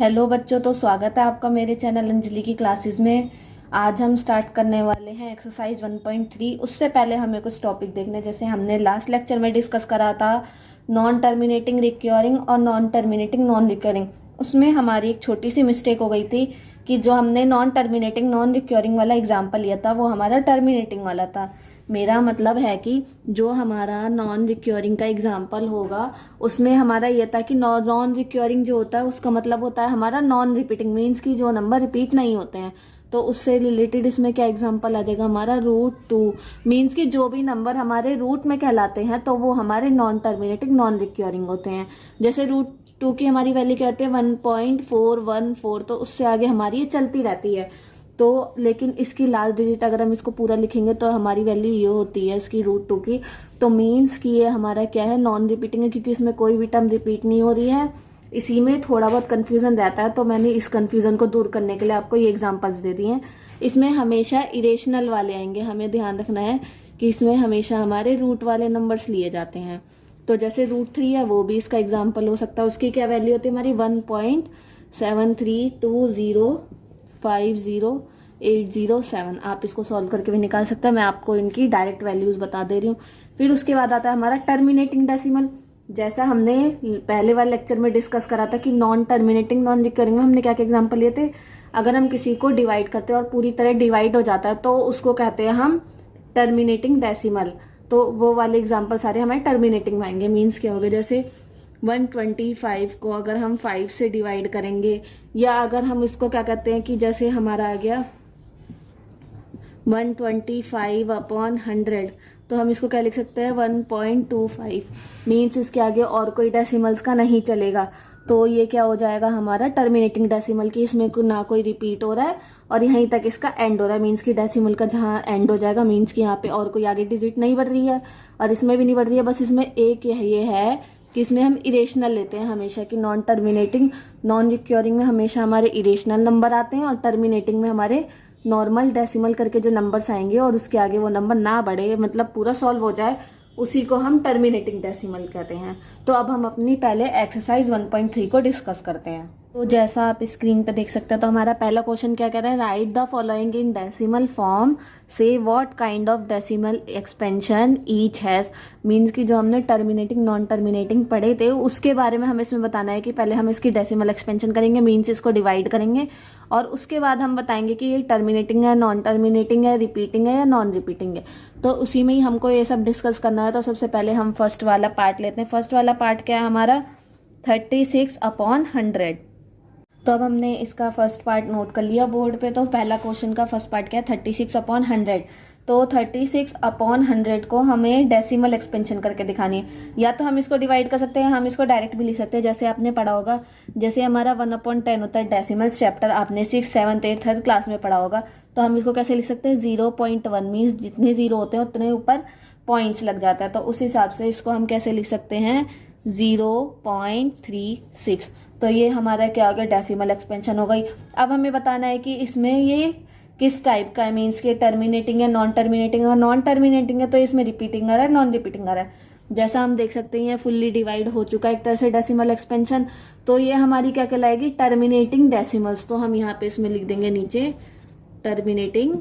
Hello बच्चों, तो स्वागत है आपका मेरे चैनल अंजलि की क्लासेस में। आज हम स्टार्ट करने वाले हैं एक्सरसाइज 1.3। उससे पहले हमें कुछ टॉपिक देखने, जैसे हमने लास्ट लेक्चर में डिस्कस करा था नॉन टर्मिनेटिंग रिक्योरिंग और नॉन टर्मिनेटिंग नॉन रिक्योरिंग। उसमें हमारी एक छोटी सी मिस्टेक हो गई थी कि जो हमने नॉन टर्मिनेटिंग नॉन रिक्योरिंग वाला एग्जाम्पल लिया था वो हमारा टर्मिनेटिंग वाला था। मेरा मतलब है कि जो हमारा नॉन रिक्योरिंग का एग्जाम्पल होगा उसमें हमारा ये था कि नॉन रिक्योरिंग जो होता है उसका मतलब होता है हमारा नॉन रिपीटिंग, मीन्स कि जो नंबर रिपीट नहीं होते हैं। तो उससे रिलेटेड इसमें क्या एग्जाम्पल आ जाएगा हमारा √2, मीन्स कि जो भी नंबर हमारे रूट में कहलाते हैं तो वो हमारे नॉन टर्मिनेटिंग नॉन रिक्योरिंग होते हैं। जैसे √2 की हमारी वैल्यू क्या होती है 1.414, तो उससे आगे हमारी ये चलती रहती है। तो लेकिन इसकी लास्ट डिजिट अगर हम इसको पूरा लिखेंगे तो हमारी वैल्यू ये होती है इसकी √2 की। तो मीन्स कि ये हमारा क्या है, नॉन रिपीटिंग है, क्योंकि इसमें कोई भी टर्म रिपीट नहीं हो रही है। इसी में थोड़ा बहुत कन्फ्यूजन रहता है, तो मैंने इस कन्फ्यूजन को दूर करने के लिए आपको ये एग्जांपल्स दे दिए हैं। इसमें हमेशा इरेशनल वाले आएंगे, हमें ध्यान रखना है कि इसमें हमेशा हमारे रूट वाले नंबर्स लिए जाते हैं। तो जैसे √3 है वो भी इसका एग्जाम्पल हो सकता है। उसकी क्या वैल्यू होती है हमारी 1.732050807। आप इसको सॉल्व करके भी निकाल सकते हैं, मैं आपको इनकी डायरेक्ट वैल्यूज बता दे रही हूँ। फिर उसके बाद आता है हमारा टर्मिनेटिंग डेसिमल। जैसा हमने पहले वाले लेक्चर में डिस्कस करा था कि नॉन टर्मिनेटिंग नॉन रिकरिंग में हमने क्या क्या एग्जाम्पल लिए थे। अगर हम किसी को डिवाइड करते हैं और पूरी तरह डिवाइड हो जाता है तो उसको कहते हैं हम टर्मिनेटिंग डेसिमल। तो वो वाले एग्जाम्पल सारे हमारे टर्मिनेटिंग में आएंगे। मीन्स क्या होगा, जैसे 125 को अगर हम 5 से डिवाइड करेंगे, या अगर हम इसको क्या कहते हैं कि जैसे हमारा आ गया 125/100, तो हम इसको क्या लिख सकते हैं 1.25। मीन्स इसके आगे और कोई डेसिमल्स का नहीं चलेगा। तो ये क्या हो जाएगा हमारा टर्मिनेटिंग डेसिमल की, इसमें ना कोई रिपीट हो रहा है और यहीं तक इसका एंड हो रहा है। मीन्स की डेसिमल का जहाँ एंड हो जाएगा, मीन्स कि यहाँ पे और कोई आगे डिजिट नहीं बढ़ रही है और इसमें भी नहीं बढ़ रही है। बस इसमें एक ये है कि इसमें हम इरेशनल लेते हैं हमेशा, कि नॉन टर्मिनेटिंग नॉन रिक्योरिंग में हमेशा हमारे इरेशनल नंबर आते हैं और टर्मिनेटिंग में हमारे नॉर्मल डेसिमल करके जो नंबर्स आएंगे और उसके आगे वो नंबर ना बढ़े, मतलब पूरा सॉल्व हो जाए, उसी को हम टर्मिनेटिंग डेसिमल कहते हैं। तो अब हम अपनी पहले एक्सरसाइज 1.3 को डिस्कस करते हैं। तो जैसा आप स्क्रीन पे देख सकते हैं, तो हमारा पहला क्वेश्चन क्या कह रहा है, write the following in decimal form, से what kind of decimal expansion each has. Means कि जो हमने टर्मिनेटिंग नॉन टर्मिनेटिंग पढ़े थे उसके बारे में हमें इसमें बताना है कि पहले हम इसकी डेसिमल एक्सपेंशन करेंगे, मीन्स इसको डिवाइड करेंगे, और उसके बाद हम बताएंगे कि ये टर्मिनेटिंग है, नॉन टर्मिनेटिंग है, रिपीटिंग है या नॉन रिपीटिंग है। तो उसी में ही हमको ये सब डिस्कस करना है। तो सबसे पहले हम फर्स्ट वाला पार्ट लेते हैं। फर्स्ट वाला पार्ट क्या है हमारा 36/100। तो अब हमने इसका फर्स्ट पार्ट नोट कर लिया बोर्ड पे। तो पहला क्वेश्चन का फर्स्ट पार्ट क्या है 36/100। तो 36/100 को हमें डेसिमल एक्सपेंशन करके दिखानी है। या तो हम इसको डिवाइड कर सकते हैं, हम इसको डायरेक्ट भी लिख सकते हैं, जैसे आपने पढ़ा होगा। जैसे हमारा 1/10 होता है डेसिमल्स चैप्टर, आपने 6, 7, 8, 3rd क्लास में पढ़ा होगा। तो हम इसको कैसे लिख सकते हैं 0.1, मीन्स जितने जीरो होते हैं उतने ऊपर पॉइंट्स लग जाता है। तो उस हिसाब से इसको हम कैसे लिख सकते हैं 0.36। तो ये हमारा क्या हो गया डेसिमल एक्सपेंशन हो गई। अब हमें बताना है कि इसमें ये किस टाइप का है, मीन्स के टर्मिनेटिंग है नॉन टर्मिनेटिंग है। नॉन टर्मिनेटिंग है तो इसमें रिपीटिंग आ रहा है, नॉन रिपीटिंग आ रहा है। जैसा हम देख सकते हैं फुल्ली डिवाइड हो चुका है एक तरह से डेसिमल एक्सपेंशन। तो ये हमारी क्या कहलाएगी टर्मिनेटिंग डेसिमल्स। तो हम यहाँ पे इसमें लिख देंगे नीचे टर्मिनेटिंग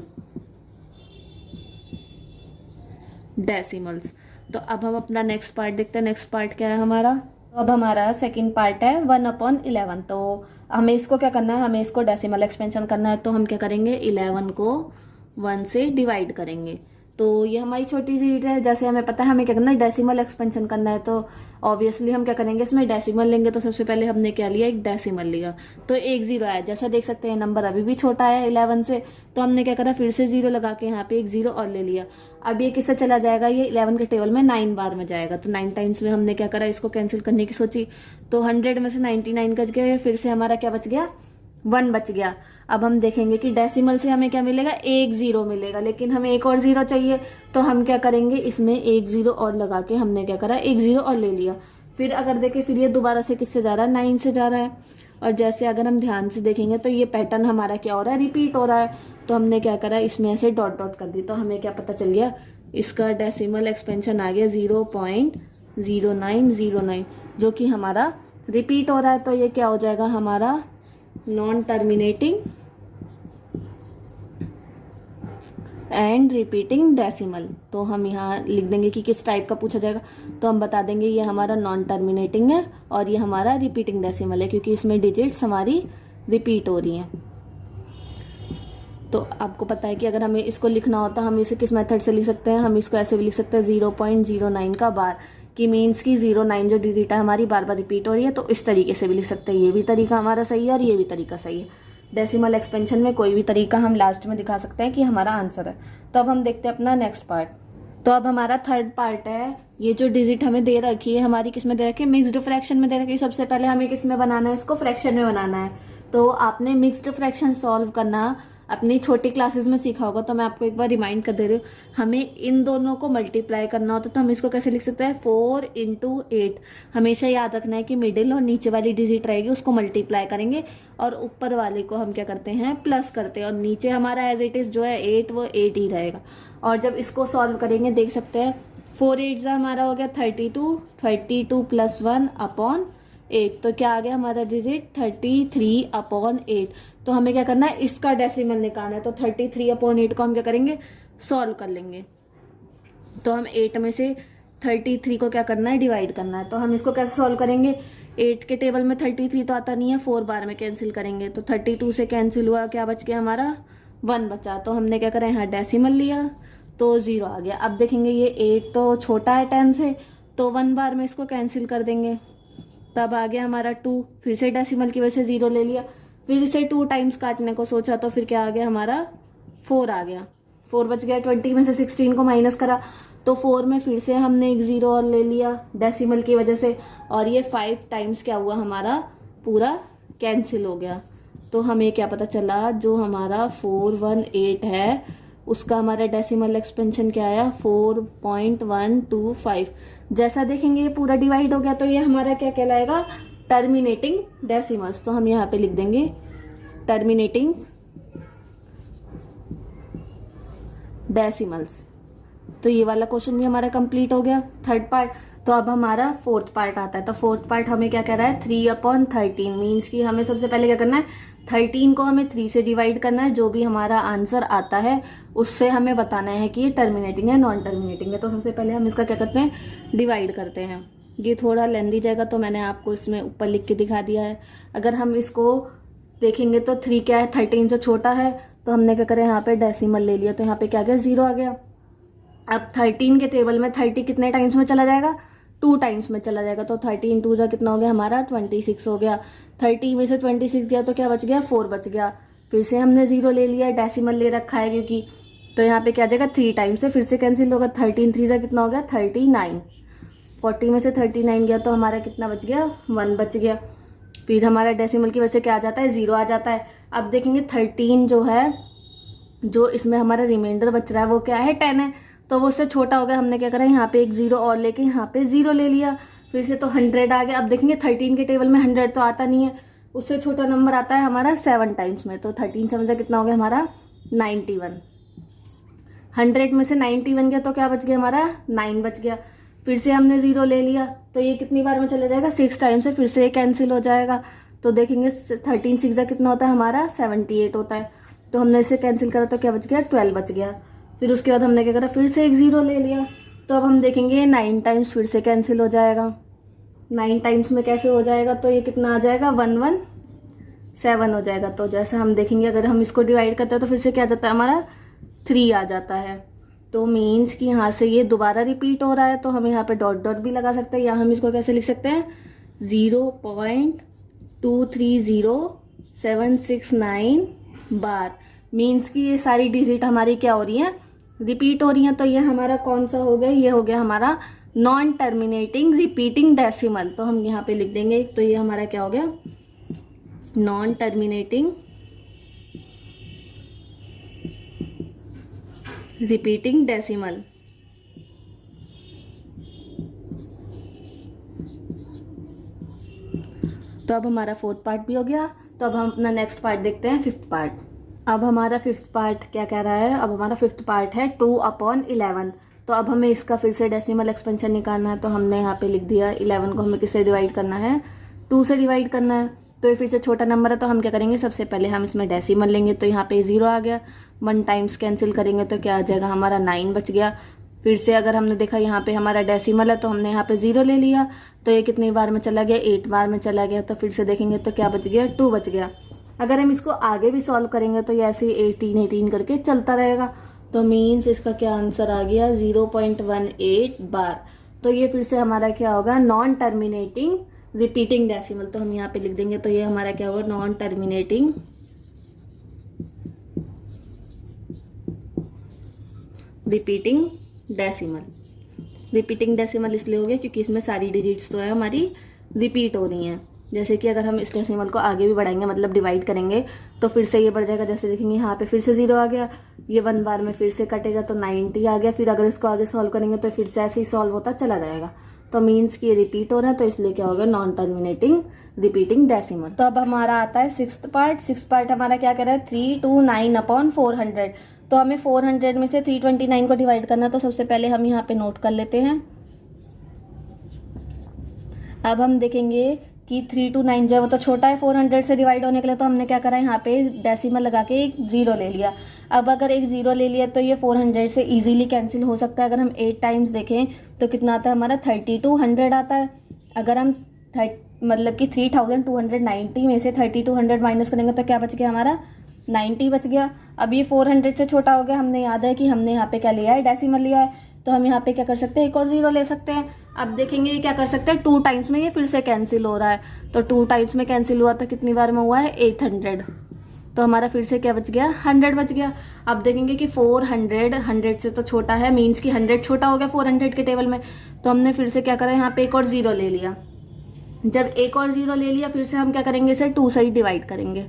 डेसिमल्स। तो अब हम अपना नेक्स्ट पार्ट देखते हैं। नेक्स्ट पार्ट क्या है हमारा, तो अब हमारा सेकंड पार्ट है 1/11। तो हमें इसको क्या करना है, हमें इसको डेसिमल एक्सपेंशन करना है। तो हम क्या करेंगे 11 को 1 से डिवाइड करेंगे। तो ये हमारी छोटी सी यूनिट है। जैसे हमें पता है हमें क्या करना है डेसिमल एक्सपेंशन करना है, तो ऑब्वियसली हम क्या करेंगे इसमें डेसिमल लेंगे। तो सबसे पहले हमने क्या लिया, एक डेसिमल लिया, तो एक जीरो आया। जैसा देख सकते हैं नंबर अभी भी छोटा है 11 से, तो हमने क्या करा फिर से जीरो लगा के यहाँ पे एक जीरो और ले लिया। अब ये किससे चला जाएगा, ये 11 के टेबल में 9 बार में जाएगा। तो 9 टाइम्स में हमने क्या करा इसको कैंसिल करने की सोची। तो 100 में से 99 कट गए, फिर से हमारा क्या बच गया 1 बच गया। अब हम देखेंगे कि डेसिमल से हमें क्या मिलेगा, एक जीरो मिलेगा, लेकिन हमें एक और जीरो चाहिए। तो हम क्या करेंगे इसमें एक जीरो और लगा के हमने क्या करा एक जीरो और ले लिया। फिर अगर देखें फिर ये दोबारा से किससे जा रहा है 9 से जा रहा है। और जैसे अगर हम ध्यान से देखेंगे तो ये पैटर्न हमारा क्या हो रहा है रिपीट हो रहा है। तो हमने क्या करा इसमें ऐसे डॉट डॉट कर दी। तो हमें क्या पता चल गया इसका डेसिमल एक्सपेंशन आ गया 0.0909, जो कि हमारा रिपीट हो रहा है। तो ये क्या हो जाएगा हमारा non terminating and repeating decimal. तो हम यहाँ लिख देंगे कि किस टाइप का पूछा जाएगा, तो हम बता देंगे ये हमारा नॉन टर्मिनेटिंग है और ये हमारा रिपीटिंग डेसिमल है, क्योंकि इसमें डिजिट्स हमारी रिपीट हो रही हैं। तो आपको पता है कि अगर हमें इसको लिखना होता हम इसे किस मेथड से लिख सकते हैं, हम इसको ऐसे भी लिख सकते हैं 0.09 का बार, कि मीन्स की 09 जो डिजिट है हमारी बार बार रिपीट हो रही है, तो इस तरीके से भी लिख सकते हैं। ये भी तरीका हमारा सही है और ये भी तरीका सही है। डेसिमल एक्सपेंशन में कोई भी तरीका हम लास्ट में दिखा सकते हैं कि हमारा आंसर है। तो अब हम देखते हैं अपना नेक्स्ट पार्ट। तो अब हमारा थर्ड पार्ट है, ये जो डिजिट हमें दे रखी है हमारी किस में दे रखी है, मिक्स्ड फ्रैक्शन में दे रखी है। सबसे पहले हमें किस में बनाना है, इसको फ्रैक्शन में बनाना है। तो आपने मिक्स्ड फ्रैक्शन सॉल्व करना अपनी छोटी क्लासेस में सीखा होगा, तो मैं आपको एक बार रिमाइंड कर दे रही हूँ। हमें इन दोनों को मल्टीप्लाई करना होता तो हम इसको कैसे लिख सकते हैं, 4 × 8। हमेशा याद रखना है कि मिडिल और नीचे वाली डिजिट रहेगी उसको मल्टीप्लाई करेंगे और ऊपर वाले को हम क्या करते हैं, प्लस करते हैं, और नीचे हमारा एज इट इज़ जो है 8 वो 8 ही रहेगा। और जब इसको सॉल्व करेंगे देख सकते हैं 4 8 हमारा हो गया 32, 32 + 1/8। तो क्या आ गया हमारा डिजिट 33/8। तो हमें क्या करना है, इसका डेसिमल निकालना है। तो 33/8 को हम क्या करेंगे, सॉल्व कर लेंगे। तो हम 8 में से 33 को क्या करना है, डिवाइड करना है। तो हम इसको कैसे सॉल्व करेंगे, 8 के टेबल में 33 तो आता नहीं है, 4 बार में कैंसिल करेंगे। तो 32 से कैंसिल हुआ, क्या बच गया हमारा, 1 बचा। तो हमने क्या करा, यहाँ डेसिमल लिया तो 0 आ गया। अब देखेंगे ये 8 तो छोटा है 10 से, तो 1 बार में इसको कैंसिल कर देंगे, तब आ गया हमारा 2। फिर से डेसिमल की वजह से 0 ले लिया, फिर इसे 2 टाइम्स काटने को सोचा तो फिर क्या आ गया हमारा, 4 आ गया। 4 बच गया। 20 में से 16 को माइनस करा तो 4 में फिर से हमने एक 0 और ले लिया डेसिमल की वजह से, और ये 5 टाइम्स क्या हुआ हमारा, पूरा कैंसिल हो गया। तो हमें क्या पता चला, जो हमारा 418 है उसका हमारा डेसिमल एक्सपेंशन क्या आया, 4.125। जैसा देखेंगे ये पूरा डिवाइड हो गया, तो ये हमारा क्या कहलाएगा, टर्मिनेटिंग डेसिमल्स। तो हम यहाँ पे लिख देंगे टर्मिनेटिंग डेसिमल्स। तो ये वाला क्वेश्चन भी हमारा कंप्लीट हो गया, थर्ड पार्ट। तो अब हमारा फोर्थ पार्ट आता है। तो फोर्थ पार्ट हमें क्या कह रहा है, 3/13 मीन्स कि हमें सबसे पहले क्या करना है, 13 को हमें 3 से डिवाइड करना है। जो भी हमारा आंसर आता है उससे हमें बताना है कि ये टर्मिनेटिंग है नॉन टर्मिनेटिंग है। तो सबसे पहले हम इसका क्या करते हैं, डिवाइड करते हैं। ये थोड़ा लेंदी जाएगा तो मैंने आपको इसमें ऊपर लिख के दिखा दिया है। अगर हम इसको देखेंगे तो 3 क्या है, 13 से छोटा है, तो हमने क्या करें, यहाँ पे डेसिमल ले लिया, तो यहाँ पे क्या गया, 0 आ गया। अब 13 के टेबल में 30 कितने टाइम्स में चला जाएगा, 2 टाइम्स में चला जाएगा। तो 13 2 कितना हो गया हमारा, 26 हो गया। 30 में से 26 गया तो क्या बच गया, 4 बच गया। फिर से हमने 0 ले लिया, डेसिमल ले रखा है क्योंकि, तो यहाँ पे क्या जाएगा, 3 टाइम्स से फिर से कैंसिल होगा। 13 3 कितना हो गया, 39। 40 में से 39 गया तो हमारा कितना बच गया, 1 बच गया। फिर हमारा डेसिमल की वजह से क्या आ जाता है, 0 आ जाता है। अब देखेंगे 13 जो है, जो इसमें हमारा रिमाइंडर बच रहा है वो क्या है, 10 है, तो वो उससे छोटा हो गया। हमने क्या करा, यहाँ पे एक 0 और लेके यहाँ पे 0 ले लिया, फिर से तो 100 आ गया। अब देखेंगे 13 के टेबल में 100 तो आता नहीं है, उससे छोटा नंबर आता है हमारा 7 टाइम्स में। तो 13 7 कितना हो गया हमारा, 91। 100 में से 91 गया तो क्या बच गया हमारा, 9 बच गया। फिर से हमने 0 ले लिया, तो ये कितनी बार में चला जाएगा, 6 टाइम से, फिर से ये कैंसिल हो जाएगा। तो देखेंगे 13 6 कितना होता है हमारा, 78 होता है। तो हमने इसे कैंसिल करा तो क्या बच गया, 12 बच गया। फिर उसके बाद हमने क्या करा, फिर से एक 0 ले लिया, तो अब हम देखेंगे 9 टाइम्स फिर से कैंसिल हो जाएगा। 9 टाइम्स में कैसे हो जाएगा, तो ये कितना आ जाएगा, 117 हो जाएगा। तो जैसे हम देखेंगे अगर हम इसको डिवाइड करते हैं तो फिर से क्या आ जाता है हमारा, 3 आ जाता है। तो मीन्स कि यहाँ से ये दोबारा रिपीट हो रहा है, तो हम यहाँ पे डॉट डॉट भी लगा सकते हैं, या हम इसको कैसे लिख सकते हैं, 0.230769 बार। मीन्स कि ये सारी डिजिट हमारी क्या हो रही है, रिपीट हो रही हैं। तो ये हमारा कौन सा हो गया, ये हो गया हमारा नॉन टर्मिनेटिंग रिपीटिंग डेसिमल। तो हम यहाँ पे लिख देंगे, तो ये हमारा क्या हो गया, नॉन टर्मिनेटिंग रिपीटिंग डेसिमल। तो अब हमारा फोर्थ पार्ट भी हो गया। तो अब हम अपना नेक्स्ट पार्ट देखते हैं, फिफ्थ पार्ट। अब हमारा फिफ्थ पार्ट क्या कह रहा है, अब हमारा फिफ्थ पार्ट है 2/11। तो अब हमें इसका फिर से डेसिमल एक्सपेंशन निकालना है। तो हमने यहाँ पे लिख दिया 11 को हमें किससे डिवाइड करना है, 2 से डिवाइड करना है। तो ये फिर से छोटा नंबर है, तो हम क्या करेंगे, सबसे पहले हम इसमें डेसिमल लेंगे, तो यहाँ पे 0 आ गया। 1 टाइम्स कैंसिल करेंगे तो क्या आ जाएगा हमारा 9 बच गया। फिर से अगर हमने देखा यहाँ पे हमारा डेसिमल है तो हमने यहाँ पे 0 ले लिया, तो ये कितनी बार में चला गया, 8 बार में चला गया। तो फिर से देखेंगे तो क्या बच गया, 2 बच गया। अगर हम इसको आगे भी सॉल्व करेंगे तो ये ऐसे 18 करके चलता रहेगा। तो मीन्स इसका क्या आंसर आ गया, 0.18 बार। तो ये फिर से हमारा क्या होगा, नॉन टर्मिनेटिंग रिपीटिंग डेसिमल। तो हम यहाँ पे लिख देंगे, तो ये हमारा क्या होगा, non terminating repeating decimal. Repeating decimal इसलिए हो गया क्योंकि इसमें सारी डिजिट्स तो है हमारी रिपीट हो रही हैं। जैसे कि अगर हम इस डेसिमल को आगे भी बढ़ाएंगे, मतलब डिवाइड करेंगे, तो फिर से ये बढ़ जाएगा। जैसे देखेंगे यहाँ पे फिर से 0 आ गया, ये 1 बार में फिर से कटेगा तो 90 आ गया। फिर अगर इसको आगे सॉल्व करेंगे तो फिर से ऐसे ही सॉल्व होता चला जाएगा। तो मीन्स कि ये रिपीट हो रहा है, तो इसलिए क्या होगा, नॉन टर्मिनेटिंग रिपीटिंग डेसिमल। तो अब हमारा आता है सिक्स्थ पार्ट हमारा क्या कह रहा है, 329/400। तो हमें 400 में से 329 को डिवाइड करना, तो सबसे पहले हम यहाँ पे नोट कर लेते हैं। अब हम देखेंगे कि 329 जो है वो तो छोटा है 400 से डिवाइड होने के लिए, तो हमने क्या करा, यहाँ पे डेसिमल लगा के एक 0 ले लिया। अब अगर एक 0 ले लिया तो ये 400 से इजीली कैंसिल हो सकता है। अगर हम 8 टाइम्स देखें तो कितना आता है हमारा, 3200 आता है। अगर हम मतलब कि 3290 में से 3200 माइनस करेंगे तो क्या बच गया हमारा, 90 बच गया। अब ये 400 से छोटा हो गया, हमने याद है कि हमने यहाँ पे क्या लिया है, डेसिमल लिया है। तो हम यहाँ पे क्या कर सकते हैं, एक और 0 ले सकते हैं। अब देखेंगे ये क्या कर सकते हैं, 2 टाइम्स में ये फिर से कैंसिल हो रहा है। तो 2 टाइम्स में कैंसिल हुआ तो कितनी बार में हुआ है, 800। तो हमारा फिर से क्या बच गया, 100 बच गया। अब देखेंगे कि 400 100 से तो छोटा है, मीन्स कि 100 छोटा हो गया 400 के टेबल में। तो हमने फिर से क्या करा, यहाँ पे एक और 0 ले लिया। जब एक और 0 ले लिया, फिर से हम क्या करेंगे, इसे 2 से ही डिवाइड करेंगे।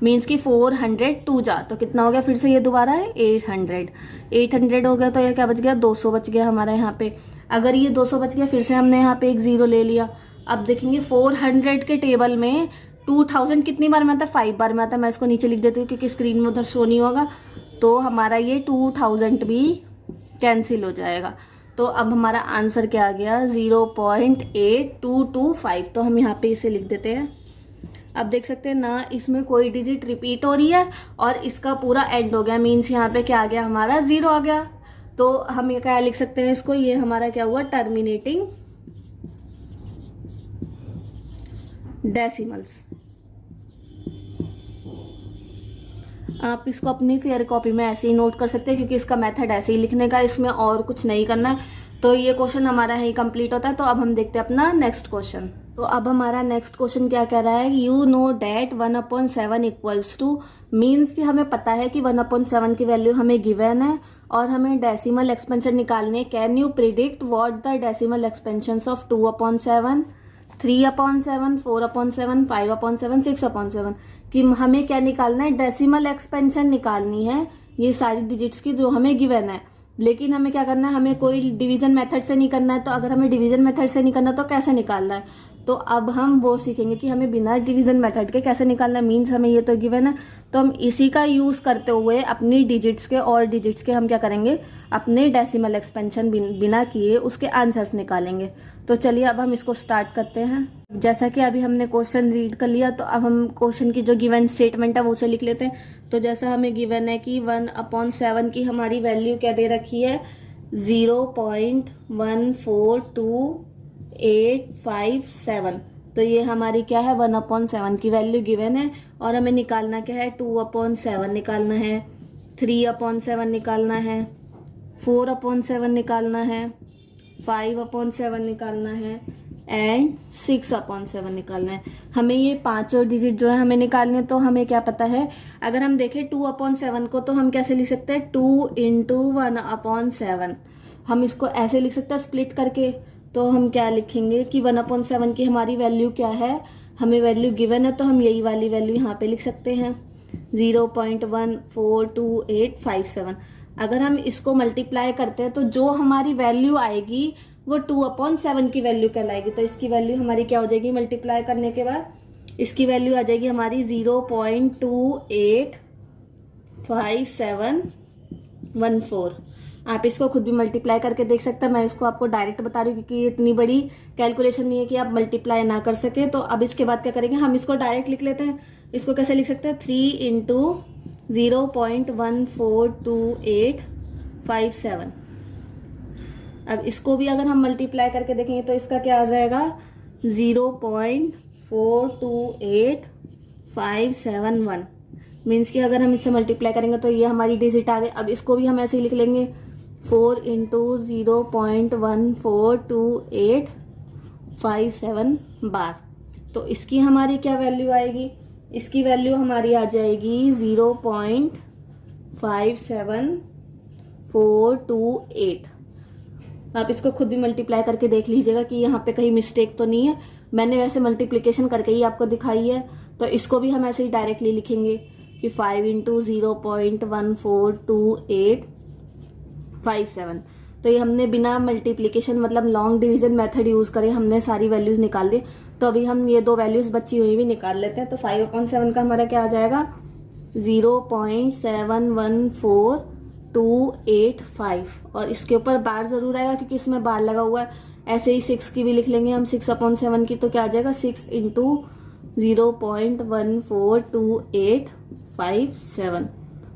मीन्स कि 400 2 जा तो कितना हो गया, फिर से ये दोबारा है 800 हो गया। तो ये क्या बच गया, 200 बच गया हमारा यहाँ पे। अगर ये 200 बच गया, फिर से हमने यहाँ पे एक 0 ले लिया। अब देखेंगे 400 के टेबल में 2000 कितनी बार में आता है, 5 बार में आता है। मैं इसको नीचे लिख देती हूँ क्योंकि स्क्रीन में उधर शो नहीं होगा। तो हमारा ये 2000 भी कैंसिल हो जाएगा। तो अब हमारा आंसर क्या आ गया, 0.8225। तो हम यहाँ पे इसे लिख देते हैं। अब देख सकते हैं ना, इसमें कोई डिजिट रिपीट हो रही है और इसका पूरा एंड हो गया। मीन्स यहाँ पे क्या आ गया हमारा, 0 आ गया। तो हम ये क्या लिख सकते हैं इसको, ये हमारा क्या हुआ, टर्मिनेटिंग डेसिमल्स। आप इसको अपनी फेयर कॉपी में ऐसे ही नोट कर सकते हैं क्योंकि इसका मेथड ऐसे ही लिखने का, इसमें और कुछ नहीं करना है। तो ये क्वेश्चन हमारा ही कंप्लीट होता है। तो अब हम देखते हैं अपना नेक्स्ट क्वेश्चन। तो अब हमारा नेक्स्ट क्वेश्चन क्या कह रहा है, you know that 1/7 equals to, means कि हमें पता है कि 1/7 की वैल्यू हमें गिवन है और हमें डेसिमल एक्सपेंशन निकालनी है। Can you predict what the decimal expansion of 2/7, 3/7, 4/7, 5/7, 6/7, कि हमें क्या निकालना है, डेसिमल एक्सपेंशन निकालनी है ये सारी डिजिट्स की जो हमें गिवन है। लेकिन हमें क्या करना है, हमें कोई डिवीजन मेथड से नहीं करना है। तो अगर हमें डिवीजन मेथड से नहीं करना तो कैसे निकालना है, तो अब हम वो सीखेंगे कि हमें बिना डिवीजन मेथड के कैसे निकालना है। मीन्स हमें ये तो गिवन है, तो हम इसी का यूज़ करते हुए अपनी डिजिट्स के और डिजिट्स के हम क्या करेंगे, अपने डेसिमल एक्सपेंशन बिना किए उसके आंसर्स निकालेंगे। तो चलिए अब हम इसको स्टार्ट करते हैं। जैसा कि अभी हमने क्वेश्चन रीड कर लिया, तो अब हम क्वेश्चन की जो गिवन स्टेटमेंट है वो उसे लिख लेते हैं। तो जैसा हमें गिवन है कि 1/7 की हमारी वैल्यू क्या दे रखी है, 0.142857। तो ये हमारी क्या है, 1/7 की वैल्यू गिवन है और हमें निकालना क्या है, 2/7 निकालना है, 3/7 निकालना है, 4/7 निकालना है, 5/7 निकालना है एंड 6/7 निकालना है। हमें ये पांचों डिजिट जो है हमें निकालने हैं। तो हमें क्या पता है, अगर हम देखें 2/7 को तो हम कैसे लिख सकते हैं, 2 × 1/7। हम इसको ऐसे लिख सकते हैं स्प्लिट करके। तो हम क्या लिखेंगे कि 1/7 की हमारी वैल्यू क्या है, हमें वैल्यू गिवन है तो हम यही वाली वैल्यू यहाँ पे लिख सकते हैं, 0.142857। अगर हम इसको मल्टीप्लाई करते हैं तो जो हमारी वैल्यू आएगी वो 2/7 की वैल्यू कहलाएगी। तो इसकी वैल्यू हमारी क्या हो जाएगी, मल्टीप्लाई करने के बाद इसकी वैल्यू आ जाएगी हमारी 0.285714। आप इसको खुद भी मल्टीप्लाई करके देख सकते हैं। मैं इसको आपको डायरेक्ट बता रही हूँ क्योंकि इतनी बड़ी कैलकुलेशन नहीं है कि आप मल्टीप्लाई ना कर सके। तो अब इसके बाद क्या करेंगे, हम इसको डायरेक्ट लिख लेते हैं। इसको कैसे लिख सकते हैं, 3 इंटू 0.142857। अब इसको भी अगर हम मल्टीप्लाई करके देखेंगे तो इसका क्या आ जाएगा, 0.428571। मीन्स कि अगर हम इससे मल्टीप्लाई करेंगे तो ये हमारी डिजिट आ गई। अब इसको भी हम ऐसे ही लिख लेंगे, 4 इंटू 0.142857 बार। तो इसकी हमारी क्या वैल्यू आएगी, इसकी वैल्यू हमारी आ जाएगी 0.57428। आप इसको खुद भी मल्टीप्लाई करके देख लीजिएगा कि यहाँ पे कहीं मिस्टेक तो नहीं है। मैंने वैसे मल्टीप्लिकेशन करके ही आपको दिखाई है, तो इसको भी हम ऐसे ही डायरेक्टली लिखेंगे कि 5 इंटू 0.142857। तो ये हमने बिना मल्टीप्लिकेशन मतलब लॉन्ग डिवीजन मेथड यूज़ करे हमने सारी वैल्यूज़ निकाल दी। तो अभी हम ये दो वैल्यूज़ बची हुई भी निकाल लेते हैं। तो 5/7 का हमारा क्या आ जाएगा, 0.714285। और इसके ऊपर बार ज़रूर आएगा क्योंकि इसमें बार लगा हुआ है। ऐसे ही 6 की भी लिख लेंगे हम, 6/7 की। तो क्या आ जाएगा, 6 इंटू 0.142857।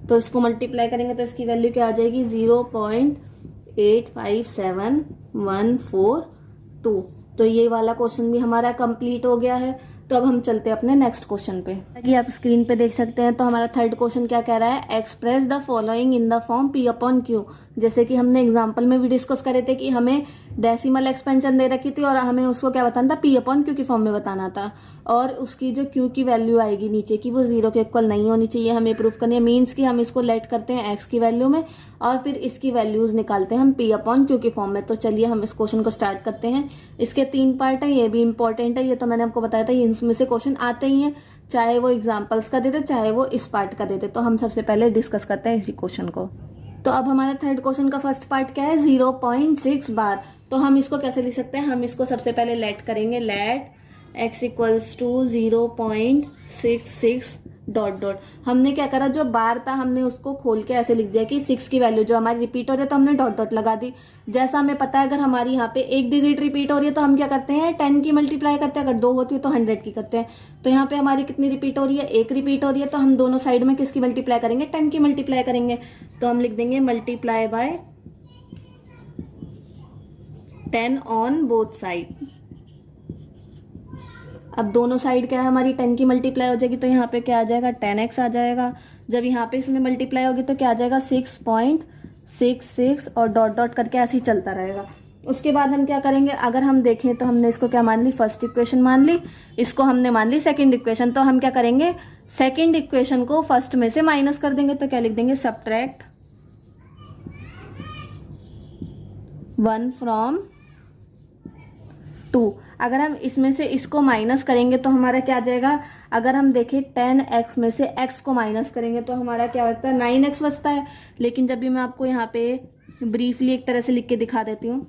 तो इसको मल्टीप्लाई करेंगे तो इसकी वैल्यू क्या आ जाएगी, 0.857142। तो ये वाला क्वेश्चन भी हमारा कंप्लीट हो गया है। तो अब हम चलते हैं अपने नेक्स्ट क्वेश्चन पे। कि आप स्क्रीन पे देख सकते हैं। तो हमारा थर्ड क्वेश्चन क्या कह रहा है, express the following in the form P/Q। जैसे कि हमने एग्जांपल में भी डिस्कस करे थे कि हमें डेसिमल एक्सपेंशन दे रखी थी और हमें उसको क्या बताना था, P/Q की फॉर्म में बताना था। और उसकी जो Q की वैल्यू आएगी नीचे की, वो 0 के इक्वल नहीं होनी चाहिए, हमें प्रूफ करनी है। मीन्स कि हम इसको लेट करते हैं x की वैल्यू में और फिर इसकी वैल्यूज निकालते हैं हम P/Q की फॉर्म में। तो चलिए हम इस क्वेश्चन को स्टार्ट करते हैं। इसके 3 पार्ट हैं, ये भी इंपॉर्टेंट है। ये तो मैंने आपको बताया था, ये इसमें से क्वेश्चन आते ही हैं, चाहे वो एग्जाम्पल्स का देते चाहे वो इस पार्ट का देते। तो हम सबसे पहले डिस्कस करते हैं इसी क्वेश्चन को। तो अब हमारे थर्ड क्वेश्चन का फर्स्ट पार्ट क्या है, 0.6 बार। तो हम इसको कैसे लिख सकते हैं, हम इसको सबसे पहले लेट करेंगे, let x equals to 0.66 dot dot. हमने क्या करा, जो बार था हमने उसको खोल के ऐसे लिख दिया कि 6 की वैल्यू जो हमारी रिपीट हो रही है तो हमने डॉट डॉट लगा दी। जैसा हमें पता है अगर हमारी यहाँ पे एक डिजिट रिपीट हो रही है तो हम क्या करते हैं, 10 की मल्टीप्लाई करते हैं, अगर 2 होती है तो 100 की करते हैं। तो यहाँ पे हमारी कितनी रिपीट हो रही है, एक रिपीट हो रही है। तो हम दोनों साइड में किसकी मल्टीप्लाई करेंगे, 10 की मल्टीप्लाई करेंगे। तो हम लिख देंगे multiply by 10 on both side. अब दोनों साइड क्या है हमारी, 10 की मल्टीप्लाई हो जाएगी तो यहाँ पे क्या आ जाएगा, 10x आ जाएगा। जब यहाँ पे इसमें मल्टीप्लाई होगी तो क्या आ जाएगा, 6.66 और डॉट डॉट करके ऐसे ही चलता रहेगा। उसके बाद हम क्या करेंगे, अगर हम देखें तो हमने इसको क्या मान ली, फर्स्ट इक्वेशन मान ली, इसको हमने मान ली सेकेंड इक्वेशन। तो हम क्या करेंगे, सेकेंड इक्वेशन को फर्स्ट में से माइनस कर देंगे। तो क्या लिख देंगे, सब्ट्रैक्ट 1 फ्रॉम 2। अगर हम इसमें से इसको माइनस करेंगे तो हमारा क्या आ जाएगा, अगर हम देखें 10x में से x को माइनस करेंगे तो हमारा क्या बचता है, 9x बचता है। लेकिन जब भी मैं आपको यहाँ पे ब्रीफली एक तरह से लिख के दिखा देती हूँ,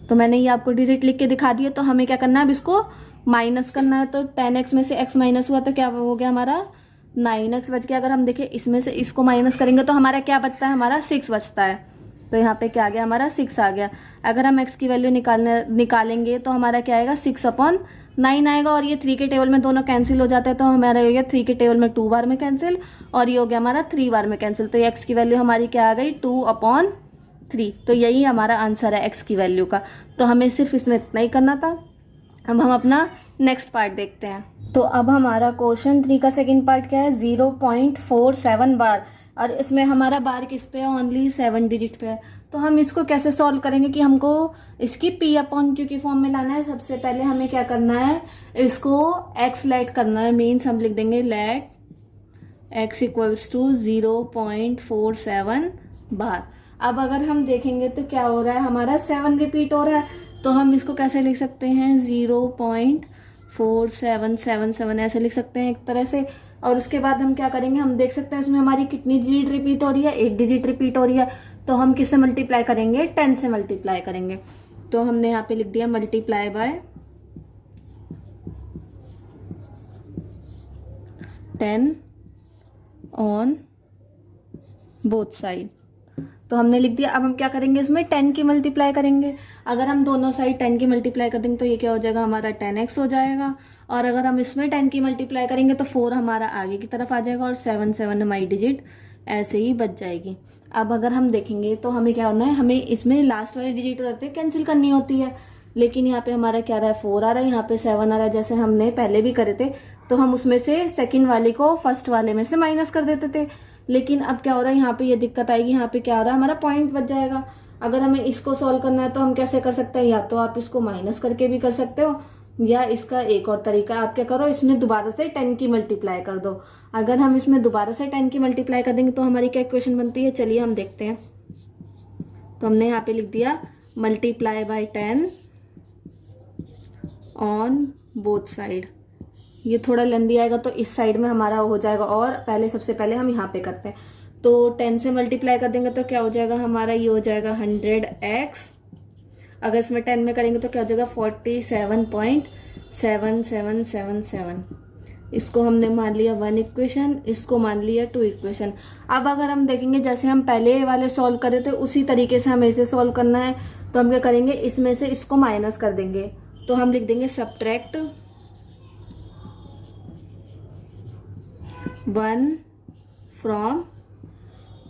तो मैंने ये आपको डिजिट लिख के दिखा दिया। तो हमें क्या करना है, अब इसको माइनस करना है। तो 10x में से x माइनस हुआ तो क्या हो गया, हमारा 9x बच गया। अगर हम देखें इसमें से इसको माइनस करेंगे तो हमारा क्या बचता है, हमारा 6 बचता है। तो यहाँ पे क्या आ गया, हमारा 6 आ गया। अगर हम x की वैल्यू निकालेंगे तो हमारा क्या आएगा, 6/9 आएगा। और ये 3 के टेबल में दोनों कैंसिल हो जाते हैं। तो हमारा हो गया 3 के टेबल में 2 बार में कैंसिल और ये हो गया हमारा 3 बार में कैंसिल। तो ये x की वैल्यू हमारी क्या आ गई, 2/3। तो यही हमारा आंसर है x की वैल्यू का। तो हमें सिर्फ इसमें इतना ही करना था। अब हम अपना नेक्स्ट पार्ट देखते हैं। तो अब हमारा क्वेश्चन 3 का सेकेंड पार्ट क्या है, 0.47 बार। और इसमें हमारा बार किस पे है, ओनली 7 डिजिट पे है। तो हम इसको कैसे सॉल्व करेंगे कि हमको इसकी P/Q की फॉर्म में लाना है। सबसे पहले हमें क्या करना है, इसको x लेट करना है। मीन्स हम लिख देंगे लेट x इक्वल्स टू 0.47 बार। अब अगर हम देखेंगे तो क्या हो रहा है, हमारा 7 रिपीट हो रहा है। तो हम इसको कैसे लिख सकते हैं, 0.4777 ऐसे लिख सकते हैं एक तरह से। और उसके बाद हम क्या करेंगे, हम देख सकते हैं इसमें हमारी कितनी डिजिट रिपीट हो रही है, एक डिजिट रिपीट हो रही है। तो हम किससे मल्टीप्लाई करेंगे, 10 से मल्टीप्लाई करेंगे। तो हमने यहाँ पे लिख दिया multiply by 10 on both side. तो हमने लिख दिया। अब हम क्या करेंगे, इसमें 10 की मल्टीप्लाई करेंगे। अगर हम दोनों साइड 10 की मल्टीप्लाई कर देंगे तो ये क्या हो जाएगा, हमारा 10x हो जाएगा। और अगर हम इसमें 10 की मल्टीप्लाई करेंगे तो 4 हमारा आगे की तरफ आ जाएगा और 7 7 हमारी डिजिट ऐसे ही बच जाएगी। अब अगर हम देखेंगे तो हमें क्या होना है, हमें इसमें लास्ट वाली डिजिट रहते हैं कैंसिल करनी होती है, लेकिन यहाँ पे हमारा क्या रहा है, 4 आ रहा है, यहाँ पे 7 आ रहा है, जैसे हमने पहले भी करे थे। तो हम उसमें से सेकंड वाले को फर्स्ट वाले में से माइनस कर देते थे। लेकिन अब क्या हो रहा है, यहाँ पे ये दिक्कत आएगी, यहाँ पे क्या हो रहा है, हमारा पॉइंट बच जाएगा। अगर हमें इसको सॉल्व करना है तो हम कैसे कर सकते हैं, या तो आप इसको माइनस करके भी कर सकते हो, या इसका एक और तरीका, आप क्या करो, इसमें दोबारा से 10 की मल्टीप्लाई कर दो। अगर हम इसमें दोबारा से 10 की मल्टीप्लाई कर देंगे तो हमारी क्या इक्वेशन बनती है, चलिए हम देखते हैं। तो हमने यहाँ पे लिख दिया multiply by 10 on both side. ये थोड़ा लेंदी आएगा तो इस साइड में हमारा हो जाएगा, और पहले सबसे पहले हम यहाँ पे करते हैं। तो 10 से मल्टीप्लाई कर देंगे तो क्या हो जाएगा हमारा, ये हो जाएगा 100x। अगर इसमें 10 में करेंगे तो क्या हो जाएगा 47.7777। इसको हमने मान लिया 1 इक्वेशन, इसको मान लिया 2 इक्वेशन। अब अगर हम देखेंगे जैसे हम पहले वाले सॉल्व करे थे उसी तरीके से हमें इसे सॉल्व करना है। तो हम क्या करेंगे, इसमें से इसको माइनस कर देंगे। तो हम लिख देंगे सब्ट्रैक्ट 1 फ्रॉम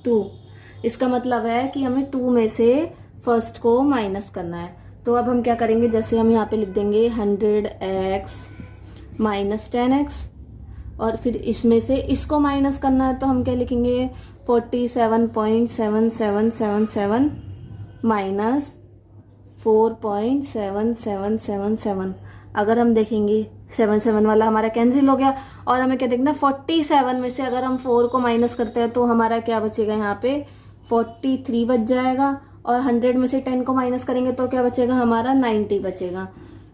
2। इसका मतलब है कि हमें 2 में से फर्स्ट को माइनस करना है। तो अब हम क्या करेंगे, जैसे हम यहाँ पे लिख देंगे 100x माइनस 10x, और फिर इसमें से इसको माइनस करना है तो हम क्या लिखेंगे 47.7777 माइनस 4.7777। अगर हम देखेंगे 7 वाला हमारा कैंसिल हो गया, और हमें क्या देखना, 47 में से अगर हम 4 को माइनस करते हैं तो हमारा क्या बचेगा, यहाँ पे 43 बच जाएगा। और 100 में से 10 को माइनस करेंगे तो क्या बचेगा, हमारा 90 बचेगा।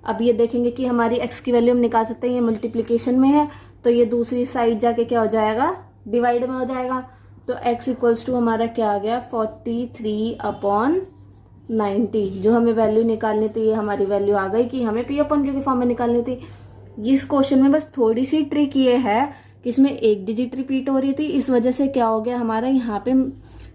अब ये देखेंगे कि हमारी x की वैल्यू हम निकाल सकते हैं, ये मल्टीप्लीकेशन में है तो ये दूसरी साइड जाके क्या हो जाएगा, डिवाइड में हो जाएगा। तो x इक्वल्स टू हमारा क्या आ गया 43/90। जो हमें वैल्यू निकालनी थी ये हमारी वैल्यू आ गई कि हमें p/q के फॉर्म में निकालनी थी। इस क्वेश्चन में बस थोड़ी सी ट्रिक ये है कि इसमें एक डिजिट रिपीट हो रही थी, इस वजह से क्या हो गया, हमारा यहाँ पे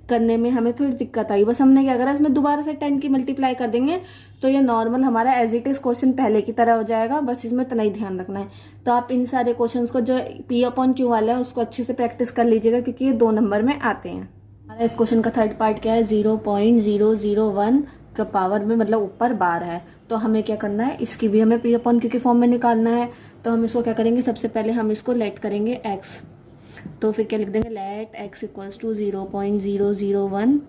करने में हमें थोड़ी दिक्कत आई। बस हमने क्या करा, इसमें दोबारा से 10 की मल्टीप्लाई कर देंगे तो ये नॉर्मल हमारा एज इट इज क्वेश्चन पहले की तरह हो जाएगा। बस इसमें इतना ही ध्यान रखना है। तो आप इन सारे क्वेश्चंस को जो p/q वाला है उसको अच्छे से प्रैक्टिस कर लीजिएगा, क्योंकि ये 2 नंबर में आते हैं। हमारा इस क्वेश्चन का थर्ड पार्ट क्या है, 0.001 का पावर में, मतलब ऊपर बार है। तो हमें क्या करना है, इसकी भी हमें p/q के फॉर्म में निकालना है। तो हम इसको क्या करेंगे, सबसे पहले हम इसको लेट करेंगे x। तो फिर क्या लिख देंगे, लेट x इक्वल्स टू 0.001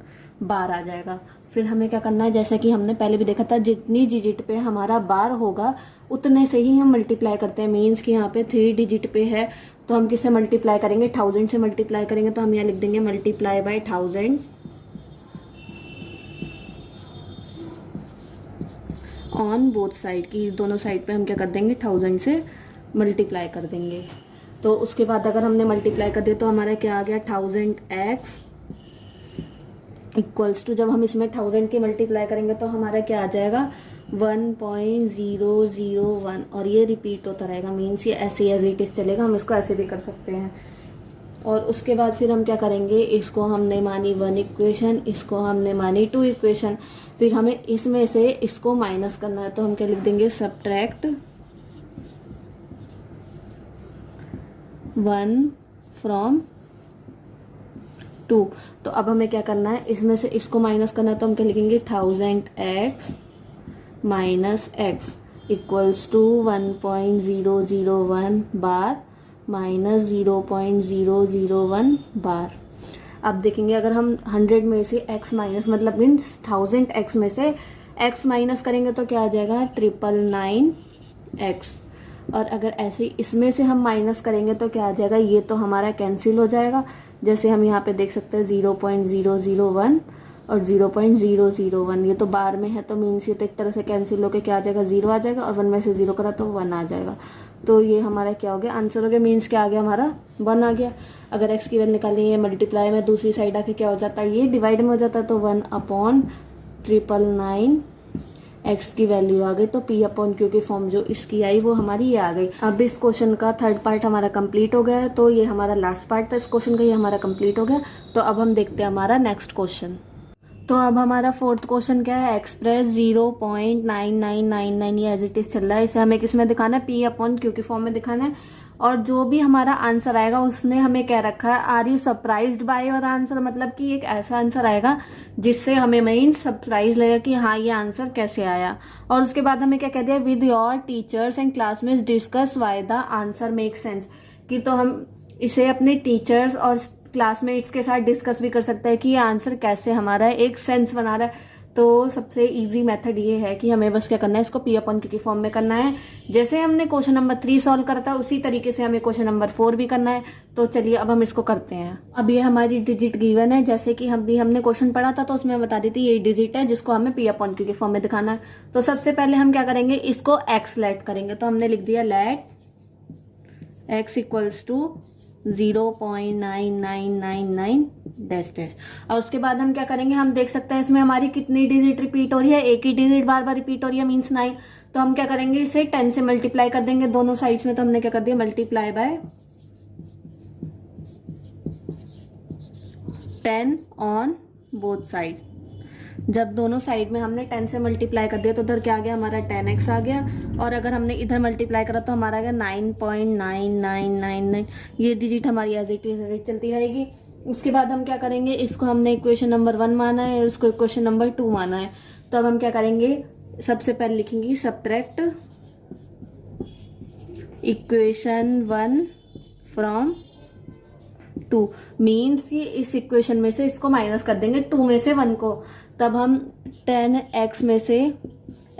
बार आ जाएगा। फिर हमें क्या करना है, जैसे कि हमने पहले भी देखा था, जितनी डिजिट पे हमारा बार होगा उतने से ही हम मल्टीप्लाई करते हैं। मीन्स कि यहाँ पे 3 डिजिट पे है तो हम किससे मल्टीप्लाई करेंगे, 1000 से मल्टीप्लाई करेंगे। तो हम यहाँ लिख देंगे multiply by 1000 on both side, की दोनों साइड पे हम क्या कर देंगे 1000 से मल्टीप्लाई कर देंगे। तो उसके बाद अगर हमने मल्टीप्लाई कर दिया तो हमारा क्या आ गया 1000x इक्वल्स टू, जब हम इसमें 1000 की मल्टीप्लाई करेंगे तो हमारा क्या आ जाएगा 1.001, और ये रिपीट होता रहेगा। मीन्स ये ऐसे एज इट इज चलेगा, हम इसको ऐसे भी कर सकते हैं। और उसके बाद फिर हम क्या करेंगे, इसको हमने मानी 1 इक्वेशन, इसको हमने मानी 2 इक्वेशन। फिर हमें इसमें से इसको माइनस करना है तो हम क्या लिख देंगे, सब्ट्रैक्ट 1 फ्रॉम 2। तो अब हमें क्या करना है, इसमें से इसको माइनस करना है तो हम क्या लिखेंगे 1000x minus x equals to 1.001 bar minus 0.001 bar. अब देखेंगे अगर हम 100 में से x माइनस, मतलब मीन्स 1000x में से x माइनस करेंगे तो क्या आ जाएगा 999x। और अगर ऐसे इसमें से हम माइनस करेंगे तो क्या आ जाएगा, ये तो हमारा कैंसिल हो जाएगा। जैसे हम यहाँ पे देख सकते हैं 0.001 और 0.001, ये तो बार में है तो मीन्स ये तो एक तरह से कैंसिल होकर क्या आ जाएगा 0 आ जाएगा, और 1 में से 0 करा तो 1 आ जाएगा। तो ये हमारा क्या हो गया, आंसर हो गया। मीन्स क्या आ गया, हमारा 1 आ गया। अगर x की वैल्यू निकालनी है मल्टीप्लाई में, दूसरी साइड आके क्या हो जाता है, ये डिवाइड में हो जाता है तो 1/999 एक्स की वैल्यू आ गई, तो पी अपॉन क्यू की फॉर्म जो इसकी आई वो हमारी ये आ गई। अब इस क्वेश्चन का थर्ड पार्ट हमारा कंप्लीट हो गया है, तो ये हमारा लास्ट पार्ट था इस क्वेश्चन का, ये हमारा कंप्लीट हो गया। तो अब हम देखते हैं हमारा नेक्स्ट क्वेश्चन। तो अब हमारा फोर्थ क्वेश्चन क्या है, एक्सप्रेस 0.9999, ये एज इट इज चल रहा है। इसे हमें किस में दिखाना है, पी अपॉन क्यू की फॉर्म में दिखाना है। और जो भी हमारा आंसर आएगा उसमें हमें क्या रखा है, are you surprised by your answer, मतलब कि एक ऐसा आंसर आएगा जिससे हमें मेन सरप्राइज लगेगा कि हाँ ये आंसर कैसे आया। और उसके बाद हमें क्या कह दिया, with your teachers and classmates discuss why the answer make sense, कि तो हम इसे अपने टीचर्स और क्लासमेट्स के साथ डिस्कस भी कर सकते हैं कि ये आंसर कैसे हमारा एक सेंस बना रहा है। तो सबसे इजी मेथड ये है कि हमें बस क्या करना है, इसको पी अपॉन क्यू की फॉर्म में करना है। जैसे हमने क्वेश्चन नंबर 3 सॉल्व करा था उसी तरीके से हमें क्वेश्चन नंबर 4 भी करना है। तो चलिए अब हम इसको करते हैं। अब ये हमारी डिजिट गिवन है, जैसे कि हमने क्वेश्चन पढ़ा था तो उसमें हम बता दी थी ये डिजिट है जिसको हमें पी अपॉन क्यू की फॉर्म में दिखाना है। तो सबसे पहले हम क्या करेंगे, इसको एक्स लेट करेंगे। तो हमने लिख दिया let x equals to 0.9999 dash dash. और उसके बाद हम क्या करेंगे, हम देख सकते हैं इसमें हमारी कितनी डिजिट रिपीट हो रही है, एक ही डिजिट बार बार रिपीट हो रही है, मीन्स 9। तो हम क्या करेंगे, इसे 10 से मल्टीप्लाई कर देंगे दोनों साइड्स में। तो हमने क्या कर दिया, multiply by 10 on both side. जब दोनों साइड में हमने 10 से मल्टीप्लाई कर दिया तो उधर क्या आ गया, हमारा 10x आ गया। और अगर हमने इधर मल्टीप्लाई करा तो हमारा आ गया 9.9999। ये डिजिट हमारी एज इट इज चलती रहेगी। उसके बाद हम क्या करेंगे, इसको हमने इक्वेशन नंबर 1 माना है और इसको इक्वेशन नंबर 2 माना है। तो अब हम क्या करेंगे, सबसे पहले लिखेंगे सब्ट्रैक्ट इक्वेशन 1 फ्रॉम 2, मीन्स कि इस इक्वेशन में से इसको माइनस कर देंगे 2 में से 1 को। तब हम 10x में से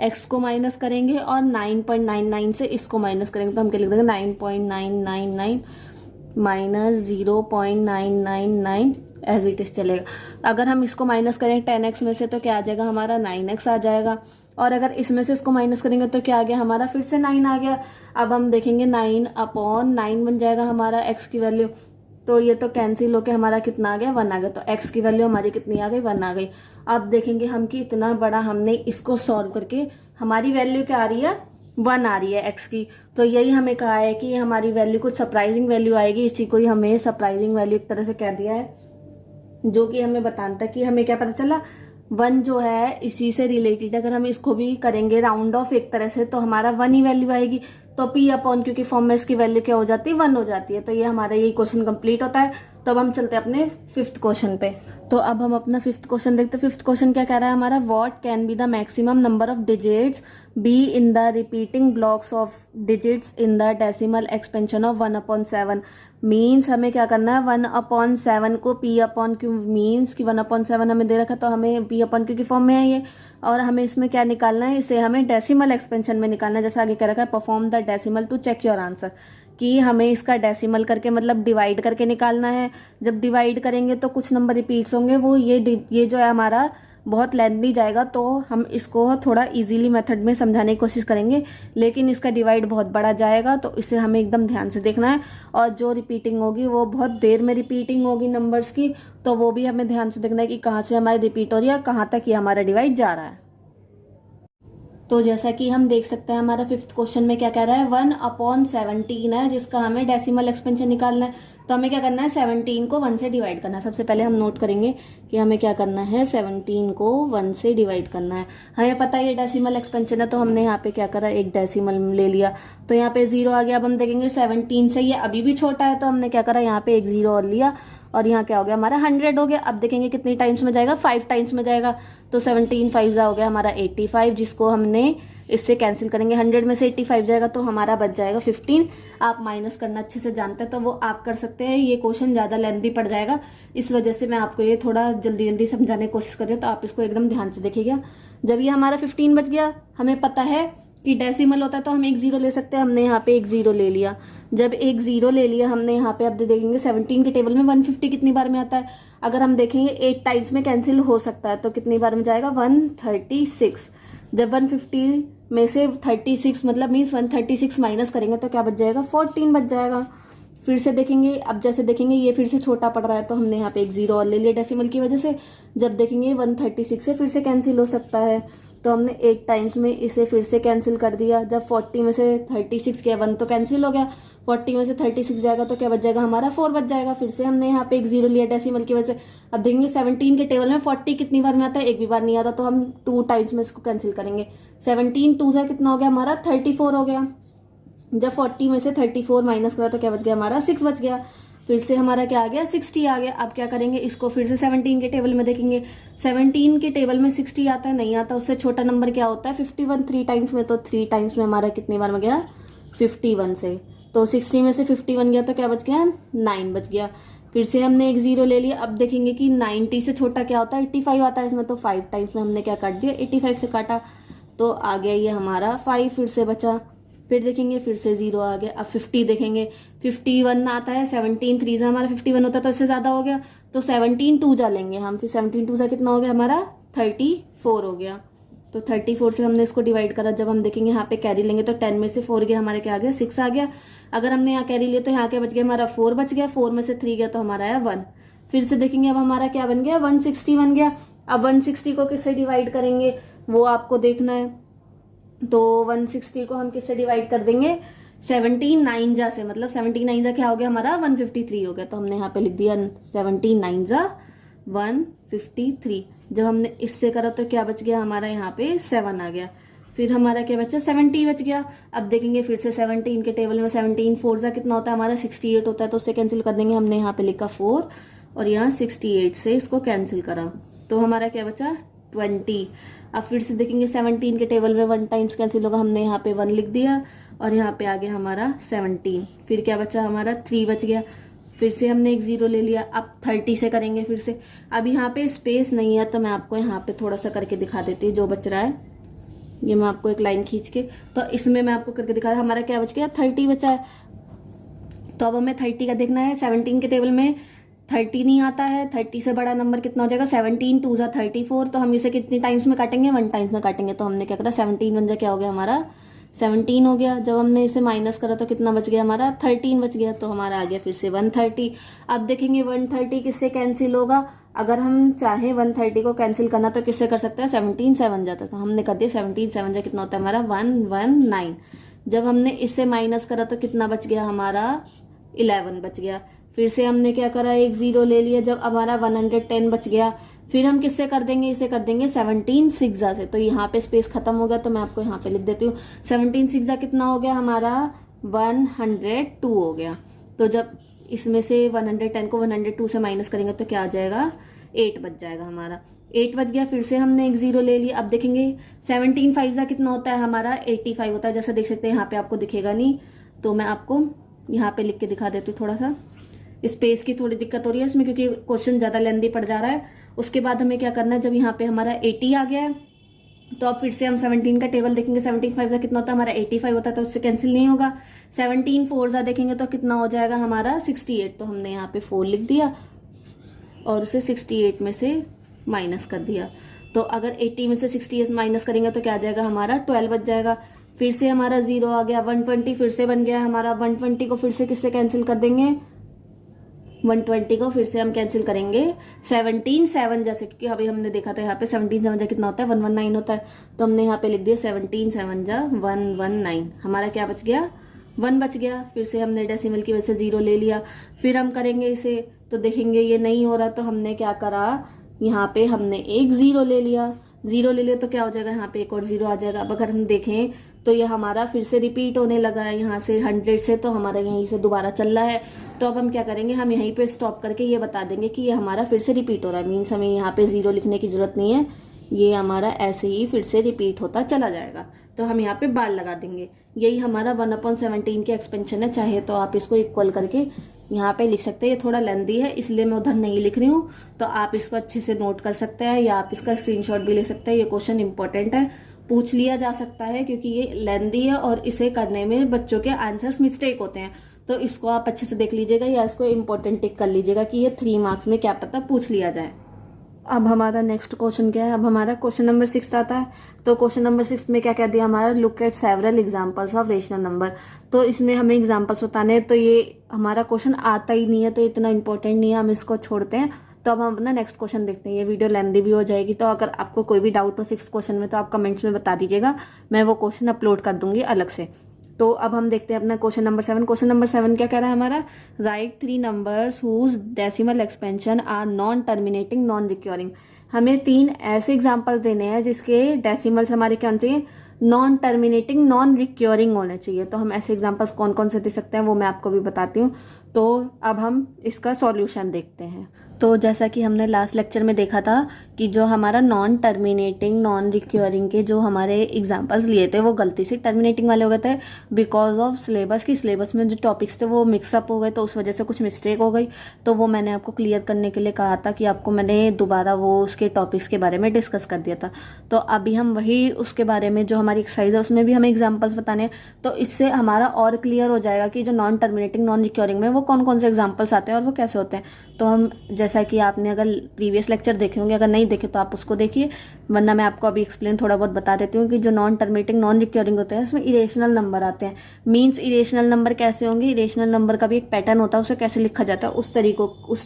x को माइनस करेंगे और 9.99 से इसको माइनस करेंगे। तो हम क्या लिख देंगे, 9.999 माइनस 0.999 एज इट इज चलेगा। अगर हम इसको माइनस करें 10x में से तो क्या आ जाएगा, हमारा 9x आ जाएगा। और अगर इसमें से इसको माइनस करेंगे तो क्या आ गया, हमारा फिर से 9 आ गया। अब हम देखेंगे 9 अपॉन 9 बन जाएगा हमारा x की वैल्यू। तो ये तो कैंसिल होके हमारा कितना आ गया, 1 आ गया। तो x की वैल्यू हमारी कितनी आ गई, 1 आ गई। अब देखेंगे हम कि इतना बड़ा हमने इसको सॉल्व करके हमारी वैल्यू क्या आ रही है, 1 आ रही है x की। तो यही हमें कहा है कि हमारी वैल्यू कुछ सरप्राइजिंग वैल्यू आएगी, इसी को ही हमें सरप्राइजिंग वैल्यू एक तरह से कह दिया है, जो कि हमें बताता है कि हमें क्या पता चला, 1 जो है इसी से रिलेटेड अगर हम इसको भी करेंगे राउंड ऑफ एक तरह से तो हमारा 1 ही वैल्यू आएगी। तो पी अपॉन क्यू की फॉर्म में इसकी वैल्यू क्या हो जाती है, 1 हो जाती है। तो ये हमारा यही क्वेश्चन कंप्लीट होता है। तो अब हम चलते हैं अपने 5th क्वेश्चन पे। तो अब हम अपना 5th क्वेश्चन देखते हैं। 5th क्वेश्चन क्या कह रहा है हमारा, what can be the maximum number of digits be in the repeating blocks of digits in the decimal expansion of 1/7। Means हमें क्या करना है, 1/7 को पी अपॉन क्यू, मीन्स कि 1/7 हमें दे रखा तो हमें पी अपॉन क्यू की फॉर्म में है ये। और हमें इसमें क्या निकालना है, इसे हमें डेसिमल एक्सपेंशन में निकालना है। जैसे आगे कह रखा है, perform the decimal to check your answer, कि हमें इसका डेसिमल करके मतलब डिवाइड करके निकालना है। जब डिवाइड करेंगे तो कुछ नंबर रिपीट्स होंगे, वो ये जो है हमारा बहुत लेंथी जाएगा। तो हम इसको थोड़ा इजीली मेथड में समझाने की कोशिश करेंगे, लेकिन इसका डिवाइड बहुत बड़ा जाएगा तो इसे हमें एकदम ध्यान से देखना है। और जो रिपीटिंग होगी वो बहुत देर में रिपीटिंग होगी नंबर्स की, तो वो भी हमें ध्यान से देखना है कि कहाँ से हमारी रिपीट हो रही है, कहाँ तक ये हमारा डिवाइड जा रहा है। तो जैसा कि हम देख सकते हैं हमारा 5th क्वेश्चन में क्या कह रहा है, 1/17 है जिसका हमें डेसिमल एक्सपेंशन निकालना है। तो हमें क्या करना है, 17 को 1 से डिवाइड करना है। सबसे पहले हम नोट करेंगे कि हमें क्या करना है, 17 को 1 से डिवाइड करना है। हमें पता है ये डेसिमल एक्सपेंशन है तो हमने यहाँ पे क्या करा, एक डेसिमल ले लिया तो यहाँ पे 0 आ गया। अब हम देखेंगे 17 से ये अभी भी छोटा है तो हमने क्या करा, यहाँ पे एक 0 और लिया और यहाँ क्या हो गया, हमारा 100 हो गया। अब देखेंगे कितनी टाइम्स में जाएगा, 5 टाइम्स में जाएगा। तो 17 5 हो गया हमारा 85, जिसको हमने इससे कैंसिल करेंगे, 100 में से 85 जाएगा तो हमारा बच जाएगा 15। आप माइनस करना अच्छे से जानते हैं तो वो आप कर सकते हैं। ये क्वेश्चन ज़्यादा लेंथी पड़ जाएगा, इस वजह से मैं आपको ये थोड़ा जल्दी जल्दी समझाने की कोशिश कर रही हूँ, तो आप इसको एकदम ध्यान से देखिएगा। जब ये हमारा 15 बच गया, हमें पता है कि डेसिमल होता है तो हम एक 0 ले सकते हैं। हमने यहाँ पे एक 0 ले लिया। जब एक 0 ले लिया हमने यहाँ पे, अब देखेंगे 17 के टेबल में 150 कितनी बार में आता है। अगर हम देखेंगे 8 टाइम्स में कैंसिल हो सकता है तो कितनी बार में जाएगा, 136। जब 150 में से 36 मतलब मीन्स 136 माइनस करेंगे तो क्या बच जाएगा, 14 बच जाएगा। फिर से देखेंगे, अब जैसे देखेंगे ये फिर से छोटा पड़ रहा है तो हमने यहाँ पे एक 0 और ले लिया डेसिमल की वजह से। जब देखेंगे 136 से फिर से कैंसिल हो सकता है तो हमने 8 टाइम्स में इसे फिर से कैंसिल कर दिया। जब 40 में से 36 गया, 1 तो कैंसिल हो गया, 40 में से 36 जाएगा तो क्या बच जाएगा हमारा 4 बच जाएगा। फिर से हमने यहाँ पे एक जीरो लिया डेसिमल की वजह से। अब देखेंगे 17 के टेबल में 40 कितनी बार में आता है, एक भी बार नहीं आता, तो हम 2 टाइम्स में इसको कैंसिल करेंगे। 17 2 से कितना हो गया हमारा 34 हो गया। जब 40 में से 34 माइनस करा तो क्या बच गया हमारा 6 बच गया। फिर से हमारा क्या आ गया 60 आ गया। अब क्या करेंगे, इसको फिर से 17 के टेबल में देखेंगे। 17 के टेबल में 60 आता है, नहीं आता, उससे छोटा नंबर क्या होता है 51 3 टाइम्स में, तो 3 टाइम्स में हमारा कितनी बार में गया 51 से। तो 60 में से 51 गया तो क्या बच गया 9 बच गया। फिर से हमने एक जीरो ले लिया। अब देखेंगे कि 90 से छोटा क्या होता है 85 आता है इसमें, तो 5 टाइम्स में हमने क्या काट दिया 85 से काटा, तो आ गया ये हमारा 5 फिर से बचा। फिर देखेंगे फिर से जीरो आ गया। अब 50 देखेंगे, 51 आता है, 17 3 से हमारा 51 होता है, तो इससे ज्यादा हो गया, तो 17 2 जा लेंगे हम। फिर 17 2 से कितना हो गया हमारा 34 हो गया। तो 34 से हमने इसको डिवाइड करा। जब हम देखेंगे यहाँ पे कैरी लेंगे तो 10 में से 4 गया हमारे क्या आ गया 6 आ गया। अगर हमने यहाँ कैरी लिया तो यहाँ क्या बच गया हमारा 4 बच गया, 4 में से 3 गया तो हमारा आया 1। फिर से देखेंगे अब हमारा क्या बन गया 160 बन गया। अब 160 को किससे डिवाइड करेंगे वो आपको देखना है। तो 160 को हम किससे डिवाइड कर देंगे 17 9 जा से, मतलब 17 9 जा क्या हो गया हमारा 153 हो गया। तो हमने यहाँ पे लिख दिया 17 9 जा 153। जब हमने इससे करा तो क्या बच गया हमारा यहाँ पे 7 आ गया। फिर हमारा क्या बचा 70 बच गया। अब देखेंगे फिर से 17 के टेबल में 17 4 जा कितना होता है हमारा 68 होता है, तो उससे कैंसिल कर देंगे। हमने यहाँ पे लिखा 4 और यहाँ 68 से इसको कैंसिल करा, तो हमारा क्या बचा 20। अब फिर से देखेंगे 17 के टेबल में 1 टाइम्स कैंसिल होगा, हमने यहाँ पे 1 लिख दिया और यहाँ पे आ गया हमारा 17। फिर क्या बचा हमारा 3 बच गया। फिर से हमने एक जीरो ले लिया। अब 30 से करेंगे फिर से। अब यहाँ पे स्पेस नहीं है तो मैं आपको यहाँ पे थोड़ा सा करके दिखा देती हूँ जो बच रहा है। ये मैं आपको एक लाइन खींच के, तो इसमें मैं आपको करके दिखा, हमारा क्या बच गया 30 बचा है। तो अब हमें 30 का देखना है। 17 के टेबल में 30 नहीं आता है, 30 से बड़ा नंबर कितना हो जाएगा 17 2 जा 34, तो हम इसे कितनी टाइम्स में काटेंगे 1 टाइम्स में काटेंगे। तो हमने क्या करा 17 1 जा क्या हो गया हमारा 17 हो गया। जब हमने इसे माइनस करा तो कितना बच गया हमारा 13 बच गया, तो हमारा आ गया फिर से 130। अब देखेंगे 130 किससे कैंसिल होगा। अगर हम चाहे 130 को कैंसिल करना तो किससे कर सकते हैं 17 7 जाता, तो हमने कर दिया 17 7 जा कितना होता है हमारा 119। जब हमने इससे माइनस करा तो कितना बच गया हमारा 11 बच गया। फिर से हमने क्या करा एक जीरो ले लिया। जब हमारा 110 बच गया, फिर हम किससे कर देंगे इसे कर देंगे 17 6 जा से। तो यहाँ पे स्पेस खत्म हो गया, तो मैं आपको यहाँ पे लिख देती हूँ 17 6 जा कितना हो गया हमारा 102 हो गया। तो जब इसमें से 110 को 102 से माइनस करेंगे तो क्या आ जाएगा 8 बच जाएगा हमारा। 8 बच गया। फिर से हमने एक जीरो ले लिया। अब देखेंगे 17 5 जा कितना होता है हमारा 85 होता है। जैसा देख सकते हैं यहाँ पे आपको दिखेगा नहीं, तो मैं आपको यहाँ पे लिख के दिखा देती हूँ। थोड़ा सा स्पेस की थोड़ी दिक्कत हो रही है इसमें क्योंकि क्वेश्चन ज्यादा लेंदी पड़ जा रहा है। उसके बाद हमें क्या करना है, जब यहाँ पे हमारा 80 आ गया है तो अब फिर से हम 17 का टेबल देखेंगे। 17 5 जा कितना होता है हमारा 85 होता है, तो उससे कैंसिल नहीं होगा। 17 4 जा देखेंगे तो कितना हो जाएगा हमारा 68, तो हमने यहाँ पे 4 लिख दिया और उसे 68 में से माइनस कर दिया। तो अगर 80 में से 68 माइनस करेंगे तो क्या आ जाएगा हमारा 12 बच जाएगा। फिर से हमारा जीरो आ गया। 120 फिर से बन गया हमारा। 120 को फिर से किससे कैंसिल कर देंगे 120 को फिर से हम कैंसिल करेंगे 17 7 जैसे, क्योंकि अभी हमने देखा था यहाँ पे 17 7 जा कितना होता है 119 होता है, तो हमने यहाँ पे लिख दिया 17 7 जा 119। हमारा क्या बच गया 1 बच गया। फिर से हमने डेसिमल की वजह से जीरो ले लिया। फिर हम करेंगे इसे तो देखेंगे ये नहीं हो रहा, तो हमने क्या करा यहाँ पे हमने एक जीरो ले लिया। जीरो ले लिया तो क्या हो जाएगा यहाँ पे एक और जीरो आ जाएगा। अब अगर हम देखें तो ये हमारा फिर से रिपीट होने लगा है यहाँ से 100 से, तो हमारा यहीं से दोबारा चल रहा है। तो अब हम क्या करेंगे हम यहीं पे स्टॉप करके ये बता देंगे कि ये हमारा फिर से रिपीट हो रहा है। मीन्स हमें यहाँ पे जीरो लिखने की जरूरत नहीं है, ये हमारा ऐसे ही फिर से रिपीट होता चला जाएगा। तो हम यहाँ पे बार लगा देंगे। यही हमारा 1/17 की एक्सपेंशन है। चाहे तो आप इसको इक्वल करके यहाँ पे लिख सकते हैं। ये थोड़ा लेंदी है इसलिए मैं उधर नहीं लिख रही हूँ, तो आप इसको अच्छे से नोट कर सकते हैं या आप इसका स्क्रीनशॉट भी ले सकते हैं। ये क्वेश्चन इंपॉर्टेंट है, पूछ लिया जा सकता है क्योंकि ये लेंदी है और इसे करने में बच्चों के आंसर्स मिस्टेक होते हैं। तो इसको आप अच्छे से देख लीजिएगा या इसको इंपॉर्टेंट टिक कर लीजिएगा कि ये 3 मार्क्स में क्या पता पूछ लिया जाए। अब हमारा नेक्स्ट क्वेश्चन क्या है, अब हमारा क्वेश्चन नंबर 6 आता है। तो क्वेश्चन नंबर 6 में क्या कह दिया हमारा, look at several examples of rational number. तो इसमें हमें एग्जांपल्स बताने हैं। तो ये हमारा क्वेश्चन आता ही नहीं है तो इतना इंपॉर्टेंट नहीं है, हम इसको छोड़ते हैं। तो अब हम अपना नेक्स्ट क्वेश्चन देखते हैं। ये वीडियो लेंदी भी हो जाएगी, तो अगर आपको कोई भी डाउट हो 6th क्वेश्चन में तो आप कमेंट्स में बता दीजिएगा, मैं वो क्वेश्चन अपलोड कर दूंगी अलग से। तो अब हम देखते हैं अपना क्वेश्चन नंबर 7। क्वेश्चन नंबर 7 क्या कह रहा है हमारा, write 3 numbers whose decimal expansion are non terminating non recurring. हमें 3 ऐसे एग्जाम्पल देने हैं जिसके डेसिमल्स हमारे क्या होने चाहिए, नॉन टर्मिनेटिंग नॉन रिक्योरिंग होने चाहिए। तो हम ऐसे एग्जाम्पल्स कौन कौन से दे सकते हैं वो मैं आपको भी बताती हूँ। तो अब हम इसका सॉल्यूशन देखते हैं। तो जैसा कि हमने लास्ट लेक्चर में देखा था कि जो हमारा नॉन टर्मिनेटिंग नॉन रिक्योरिंग के जो हमारे एग्जांपल्स लिए थे वो गलती से टर्मिनेटिंग वाले हो गए थे, बिकॉज ऑफ सिलेबस की सिलेबस में जो टॉपिक्स थे वो मिक्सअप हो गए, तो उस वजह से कुछ मिस्टेक हो गई। तो वो मैंने आपको क्लियर करने के लिए कहा था कि आपको मैंने दोबारा वो उसके टॉपिक्स के बारे में डिस्कस कर दिया था। तो अभी हम वही उसके बारे में जो हमारी एक्सरसाइज है उसमें भी हमें एग्जाम्पल्स बताने हैं, तो इससे हमारा और क्लियर हो जाएगा कि जो नॉन टर्मिनेटिंग नॉन रिक्योरिंग में वो कौन कौन से एग्जाम्पल्स आते हैं और वो कैसे होते हैं। तो हम जैसा कि आपने अगर प्रीवियस लेक्चर देखे होंगे, अगर नहीं देखे तो आप उसको देखिए, वरना मैं आपको अभी एक्सप्लेन थोड़ा बहुत बता देती हूँ कि जो नॉन टर्मिनेटिंग नॉन रिक्योरिंग होते हैं उसमें इरेशनल नंबर आते हैं। मींस इरेशनल नंबर कैसे होंगे, इरेशनल नंबर का भी एक पैटर्न होता है, उसे कैसे लिखा जाता है उस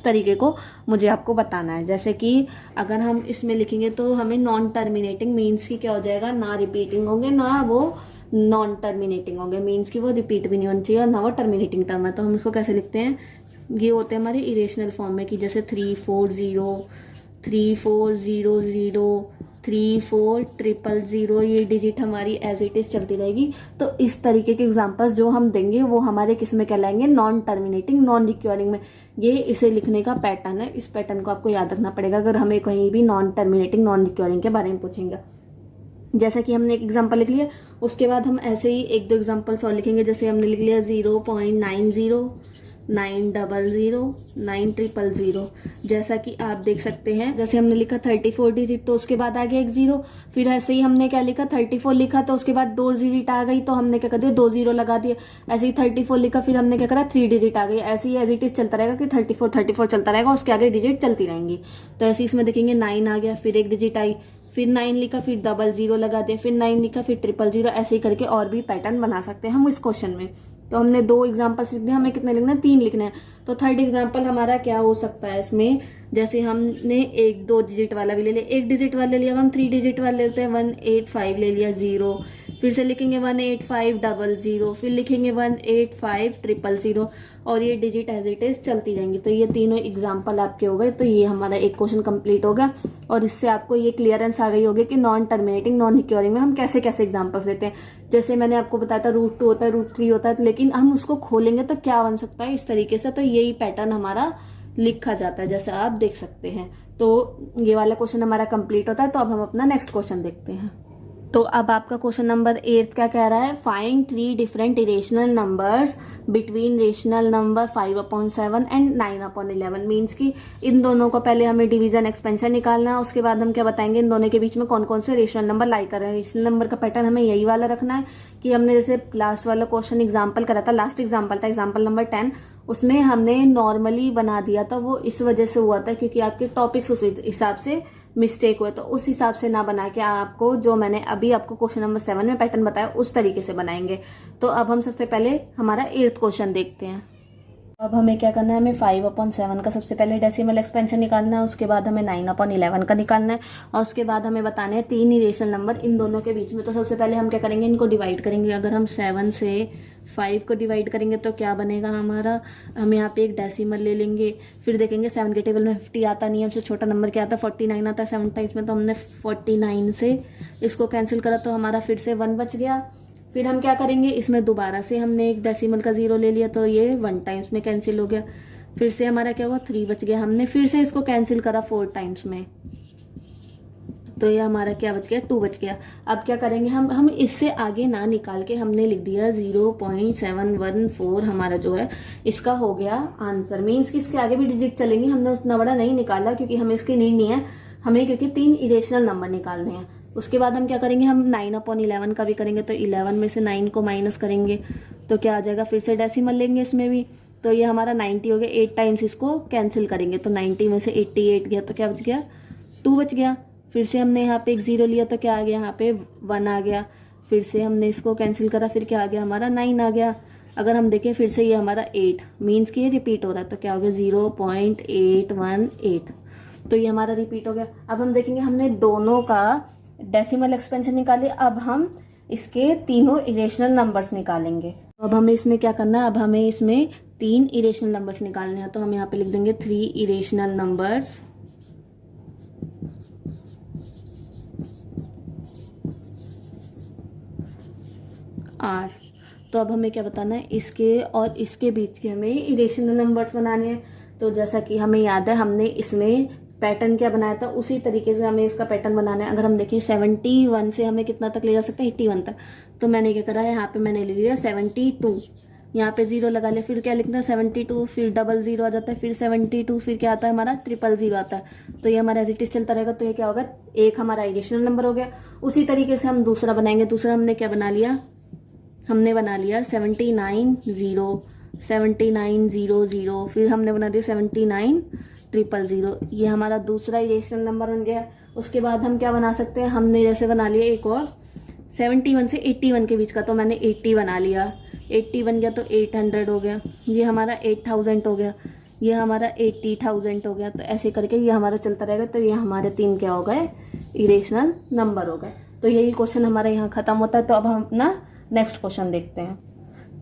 तरीके को मुझे आपको बताना है। जैसे कि अगर हम इसमें लिखेंगे तो हमें नॉन टर्मिनेटिंग मीन्स की क्या हो जाएगा, ना रिपीटिंग होंगे ना वो नॉन टर्मिनेटिंग होंगे, मीन्स की वो रिपीट भी नहीं होनी चाहिए और ना वो टर्मिनेटिंग टर्म है। तो हम इसको कैसे लिखते हैं, ये होते हैं हमारे इरेशनल फॉर्म में कि जैसे 340 3400 3400, ये डिजिट हमारी एज इट इज चलती रहेगी। तो इस तरीके के एग्जांपल्स जो हम देंगे वो हमारे किस में कहलाएंगे, नॉन टर्मिनेटिंग नॉन रिक्योरिंग में। ये इसे लिखने का पैटर्न है, इस पैटर्न को आपको याद रखना पड़ेगा अगर हमें कहीं भी नॉन टर्मिनेटिंग नॉन रिक्योरिंग के बारे में पूछेंगे। जैसा कि हमने एक एग्जांपल लिख लिया, उसके बाद हम ऐसे ही 1-2 एग्जांपल्स और लिखेंगे। जैसे हमने लिख लिया 0.90 900 9000। जैसा कि आप देख सकते हैं, जैसे हमने लिखा 34 डिजिट तो उसके बाद आ गया एक 0, फिर ऐसे ही हमने क्या लिखा 34 लिखा तो उसके बाद 2 डिजिट आ गई तो हमने क्या कर दिया 2 0 लगा दिए। ऐसे ही 34 लिखा, फिर हमने क्या करा 3 डिजिट आ गई। ऐसे ही एज इट इज चलता रहेगा कि 34 चलता रहेगा, उसके आगे डिजिट चलती रहेंगी। तो ऐसे इसमें देखेंगे 9 आ गया, फिर एक डिजिट आई, फिर 9 लिखा, फिर 00 लगा दिया, फिर 9 लिखा, फिर 000। ऐसे ही करके और भी पैटर्न बना सकते हैं हम इस क्वेश्चन में। तो हमने 2 एग्जाम्पल्स लिख दिए, हमें कितने लिखना है, 3 लिखने हैं। तो थर्ड एग्जाम्पल हमारा क्या हो सकता है इसमें, जैसे हमने 1-2 डिजिट वाला भी ले लिया, 1 डिजिट वाला ले लिया, अब हम 3 डिजिट वाला लेते हैं, 185 ले लिया 0, फिर से लिखेंगे 18500, फिर लिखेंगे 18500 और ये डिजिट एज इट इज चलती जाएंगी। तो ये तीनों एग्जाम्पल आपके हो गए। तो ये हमारा एक क्वेश्चन कंप्लीट हो गया और इससे आपको ये क्लियरेंस आ गई होगी कि नॉन टर्मिनेटिंग नॉन रिक्योरिंग में हम कैसे कैसे एग्जाम्पल्स देते हैं। जैसे मैंने आपको बताया था √2 होता है, √3 होता है, तो लेकिन हम उसको खोलेंगे तो क्या बन सकता है इस तरीके से। तो यही पैटर्न हमारा लिखा जाता है, जैसे आप देख सकते हैं। तो ये वाला क्वेश्चन हमारा कंप्लीट होता है। तो अब हम अपना नेक्स्ट क्वेश्चन देखते हैं। तो अब आपका क्वेश्चन नंबर 8 क्या कह रहा है, find 3 different irrational numbers between rational number 5/7 and 9/11। Means कि इन दोनों को पहले हमें डिवीजन एक्सपेंशन निकालना है, उसके बाद हम क्या बताएंगे इन दोनों के बीच में कौन कौन से रेशनल नंबर लाई कर रहे हैं। रेशनल नंबर का पैटर्न हमें यही वाला रखना है कि हमने जैसे लास्ट वाला क्वेश्चन एग्जाम्पल करा था, लास्ट एग्जाम्पल था एग्जाम्पल नंबर 10, उसमें हमने नॉर्मली बना दिया था। वो इस वजह से हुआ था क्योंकि आपके टॉपिक्स उस हिसाब से मिस्टेक हुए, तो उस हिसाब से ना बना के आपको जो मैंने अभी आपको क्वेश्चन नंबर 7 में पैटर्न बताया उस तरीके से बनाएंगे। तो अब हम सबसे पहले हमारा 8th क्वेश्चन देखते हैं। अब हमें क्या करना है, हमें 5/7 का सबसे पहले डेसिमल एक्सपेंशन निकालना है, उसके बाद हमें 9/11 का निकालना है और उसके बाद हमें बताने हैं 3 इरेशनल नंबर इन दोनों के बीच में। तो सबसे पहले हम क्या करेंगे, इनको डिवाइड करेंगे। अगर हम 7 से 5 को डिवाइड करेंगे तो क्या बनेगा हमारा, हम यहाँ पे एक डेसिमल ले लेंगे, फिर देखेंगे 7 के टेबल में 50 आता नहीं है, उससे छोटा नंबर क्या आता है 49 आता है 7 टाइम्स में। तो हमने 49 से इसको कैंसिल करा तो हमारा फिर से 1 बच गया। फिर हम क्या करेंगे, इसमें दोबारा से हमने एक डेसिमल का 0 ले लिया तो ये 1 टाइम्स में कैंसिल हो गया। फिर से हमारा क्या हुआ 3 बच गया, हमने फिर से इसको कैंसिल करा 4 टाइम्स में तो ये हमारा क्या बच गया 2 बच गया। अब क्या करेंगे, हम इससे आगे ना निकाल के हमने लिख दिया 0.714 हमारा जो है इसका हो गया आंसर। मीन्स कि इसके आगे भी डिजिट चलेंगी, हमने उतना बड़ा नहीं निकाला क्योंकि हमें इसकी नीड नहीं है, हमें क्योंकि 3 इरेशनल नंबर निकालने हैं। उसके बाद हम क्या करेंगे, हम 9/11 का भी करेंगे तो 11 में से 9 को माइनस करेंगे तो क्या आ जाएगा, फिर से डेसिमल लेंगे इसमें भी तो ये हमारा 90 हो गया। 8 टाइम्स इसको कैंसिल करेंगे तो 90 में से 88 गया तो क्या बच गया 2 बच गया। फिर से हमने यहाँ पे एक 0 लिया तो क्या आ गया, यहाँ पे 1 आ गया। फिर से हमने इसको कैंसिल करा, फिर क्या आ गया हमारा 9 आ गया। अगर हम देखें फिर से ये हमारा 8 मीन्स कि ये रिपीट हो रहा है तो क्या हो गया 0.818। तो ये हमारा रिपीट हो गया। अब हम देखेंगे हमने दोनों का डेसिमल एक्सपेंशन निकाली, अब हम इसके तीनों इरेशनल नंबर्स निकालेंगे। तो अब हमें इसमें क्या करना है, अब हमें इसमें 3 इरेशनल नंबर्स निकालने हैं। तो हम यहाँ पे लिख देंगे 3 इरेशनल नंबर्स आर। तो अब हमें क्या बताना है, इसके और इसके बीच के हमें इरेशनल नंबर्स बनाने हैं। तो जैसा कि हमें याद है हमने इसमें पैटर्न क्या बनाया था, उसी तरीके से हमें इसका पैटर्न बनाना है। अगर हम देखें 71 से हमें कितना तक ले जा सकते हैं, 81 तक। तो मैंने क्या करा है, यहाँ पे मैंने ले लिया 72, यहाँ पे 0 लगा लिया, फिर क्या लिखना है 72, फिर 00 आ जाता है, फिर 72, फिर क्या आता है हमारा 000 आता है। तो ये हमारा एज इट इज चलता रहेगा। तो ये क्या होगा, एक हमारा इरेशनल नंबर हो गया। उसी तरीके से हम दूसरा बनाएंगे। दूसरा हमने क्या बना लिया, हमने बना लिया 79 0, फिर हमने बना दिया 79 000। ये हमारा दूसरा इरेशनल नंबर बन गया। उसके बाद हम क्या बना सकते हैं, हमने जैसे बना लिया एक और 71 से 81 के बीच का, तो मैंने 80 बना लिया। 80 बन गया तो 800 हो गया, ये हमारा 8000 हो गया, ये हमारा 80,000 हो गया। तो ऐसे करके ये हमारा चलता रहेगा। तो ये हमारे 3 क्या हो गए, इरेशनल नंबर हो गए। तो यही क्वेश्चन हमारा यहाँ खत्म होता है। तो अब हम अपना नेक्स्ट क्वेश्चन देखते हैं।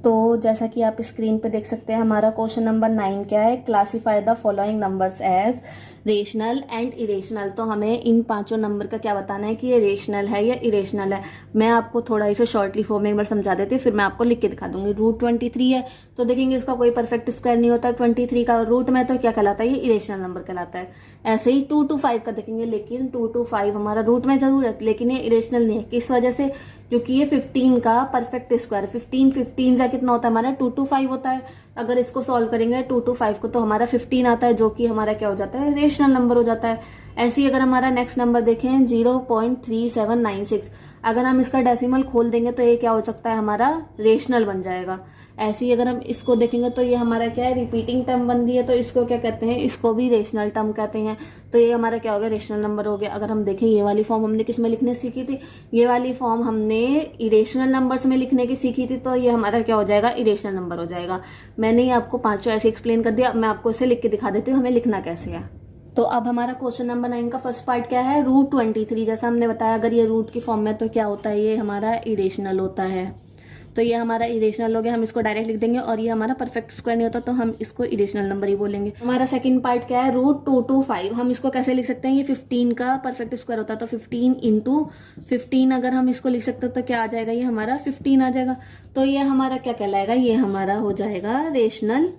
तो जैसा कि आप स्क्रीन पे देख सकते हैं, हमारा क्वेश्चन नंबर 9 क्या है, classify the following numbers as rational and irrational. तो हमें इन पांचों नंबर का क्या बताना है कि ये रेशनल है या इरेशनल है। मैं आपको थोड़ा इसे शॉर्टली फॉर्म में एक बार समझा देती हूँ, फिर मैं आपको लिख के दिखा दूंगी। रूट 23 है, तो देखेंगे इसका कोई परफेक्ट स्क्वायर नहीं होता है 23 का रूट में, तो क्या कहलाता है, ये इरेशनल नंबर कहलाता है। ऐसे ही 2 to 5 का देखेंगे, लेकिन 2 to 5 हमारा रूट में जरूर है, लेकिन ये इरेशनल नहीं है। किस वजह से, क्योंकि ये 15 का परफेक्ट स्क्वायर, 15 का कितना होता है हमारा 2 to 5 होता है। अगर इसको सॉल्व करेंगे 2 to 5 को, तो हमारा 15 आता है, जो कि हमारा क्या हो जाता है, रेशनल नंबर हो जाता है। ऐसे ही अगर हमारा नेक्स्ट नंबर देखें 0.3796, अगर हम इसका डेसिमल खोल देंगे तो ये क्या हो सकता है, हमारा रेशनल बन जाएगा। ऐसे ही अगर हम इसको देखेंगे तो ये हमारा क्या है, रिपीटिंग टर्म बन रही है, तो इसको क्या कहते हैं, इसको भी रेशनल टर्म कहते हैं। तो ये हमारा क्या हो गया, रेशनल नंबर हो गया। अगर हम देखें ये वाली फॉर्म हमने किस में लिखने सीखी थी, ये वाली फॉर्म हमने इरेशनल नंबर्स में लिखने की सीखी थी, तो ये हमारा क्या हो जाएगा, इरेशनल नंबर हो जाएगा। मैंने आपको पांचों ऐसे एक्सप्लेन कर दिया। अब मैं आपको इसे लिख के दिखा देती हूँ हमें लिखना कैसे है। तो अब हमारा क्वेश्चन नंबर 9 का फर्स्ट पार्ट क्या है, रूट 23। जैसा हमने बताया, अगर ये रूट की फॉर्म में तो क्या होता है, ये हमारा इरेशनल होता है। तो ये हमारा इरेशनल हो गया, हम इसको डायरेक्ट लिख देंगे। और ये हमारा परफेक्ट स्क्वायर नहीं होता, तो हम इसको इरेशनल नंबर ही बोलेंगे। हमारा सेकंड पार्ट क्या है, रूट 2 to 5। हम इसको कैसे लिख सकते हैं, ये 15 का परफेक्ट स्क्वायर होता है, तो 15 इंटू 15 अगर हम इसको लिख सकते हैं तो क्या आ जाएगा, ये हमारा 15 आ जाएगा। तो ये हमारा क्या कहलाएगा, ये हमारा हो जाएगा रेशनल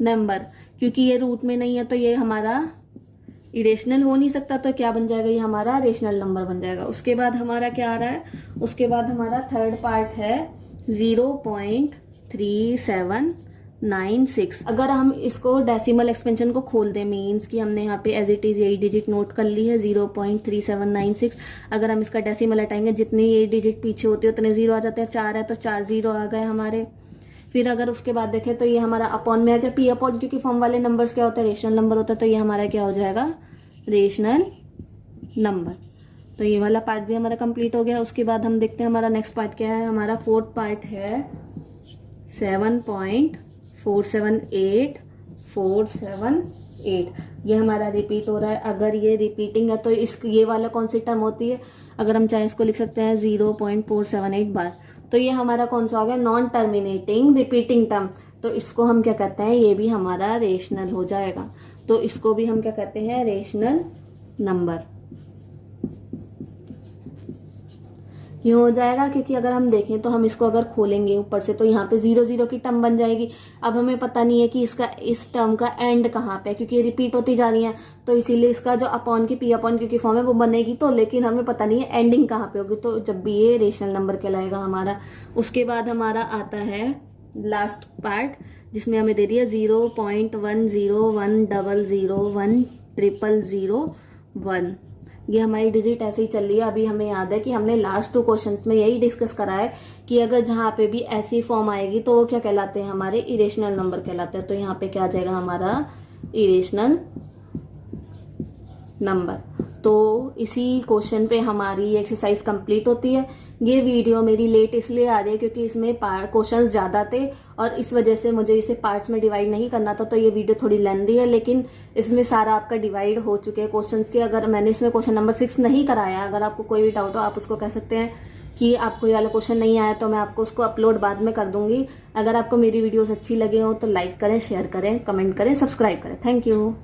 नंबर। क्योंकि ये रूट में नहीं है तो ये हमारा इरेशनल हो नहीं सकता, तो क्या बन जाएगा, ये हमारा रेशनल नंबर बन जाएगा। उसके बाद हमारा क्या आ रहा है, उसके बाद हमारा थर्ड पार्ट है 0.3796। अगर हम इसको डेसिमल एक्सपेंशन को खोल दें, मीन्स कि हमने यहाँ पे एज इट इज यही डिजिट नोट कर ली है 0.3796। अगर हम इसका डेसिमल हटाएंगे, जितने ये डिजिट पीछे होते हैं उतने 0 आ जाते हैं। 4 है तो 4 0 आ गए हमारे। फिर अगर उसके बाद देखें तो ये हमारा अपॉन में आ गया, पी अपॉन, क्योंकि फॉर्म वाले नंबर्स क्या होता है, रेशनल नंबर होता है, तो ये हमारा क्या हो जाएगा, रेशनल नंबर। तो ये वाला पार्ट भी हमारा कंप्लीट हो गया। उसके बाद हम देखते हैं हमारा नेक्स्ट पार्ट क्या है। हमारा फोर्थ पार्ट है 7.478478। ये हमारा रिपीट हो रहा है। अगर ये रिपीटिंग है तो ये वाला कौन सी टर्म होती है, अगर हम चाहे इसको लिख सकते हैं 0.478 बार। तो ये हमारा कौन सा हो गया, नॉन टर्मिनेटिंग रिपीटिंग टर्म। तो इसको हम क्या कहते हैं, ये भी हमारा रेशनल हो जाएगा। तो इसको भी हम क्या कहते हैं, रेशनल नंबर। क्यों हो जाएगा, क्योंकि अगर हम देखें तो हम इसको अगर खोलेंगे ऊपर से तो यहाँ पे 0 0 की टर्म बन जाएगी। अब हमें पता नहीं है कि इसका इस टर्म का एंड कहाँ पे है, क्योंकि ये रिपीट होती जा रही है, तो इसीलिए इसका जो अपॉन की पी अपॉन क्योंकि फॉर्म है वो बनेगी, तो लेकिन हमें पता नहीं है एंडिंग कहाँ पे होगी। तो जब भी ये रेशनल नंबर कहलाएगा हमारा। उसके बाद हमारा आता है लास्ट पार्ट, जिसमें हमें दे दिया 0.10100100010001। ये हमारी डिजिट ऐसे ही चल रही है। अभी हमें याद है कि हमने लास्ट 2 क्वेश्चंस में यही डिस्कस करा है कि अगर जहाँ पे भी ऐसी फॉर्म आएगी तो वो क्या कहलाते हैं, हमारे इरेशनल नंबर कहलाते हैं। तो यहाँ पे क्या आ जाएगा, हमारा इरेशनल नंबर। तो इसी क्वेश्चन पे हमारी एक्सरसाइज कंप्लीट होती है। ये वीडियो मेरी लेट इसलिए आ रही है क्योंकि इसमें क्वेश्चंस ज़्यादा थे और इस वजह से मुझे इसे पार्ट्स में डिवाइड नहीं करना था, तो ये वीडियो थोड़ी लेंदी है, लेकिन इसमें सारा आपका डिवाइड हो चुके हैं क्वेश्चंस के। अगर मैंने इसमें क्वेश्चन नंबर 6 नहीं कराया, अगर आपको कोई भी डाउट हो आप उसको कह सकते हैं कि आपको ये वाला क्वेश्चन नहीं आया, तो मैं आपको उसको अपलोड बाद में कर दूंगी। अगर आपको मेरी वीडियोस अच्छी लगे हो तो लाइक करें, शेयर करें, कमेंट करें, सब्सक्राइब करें। Thank you.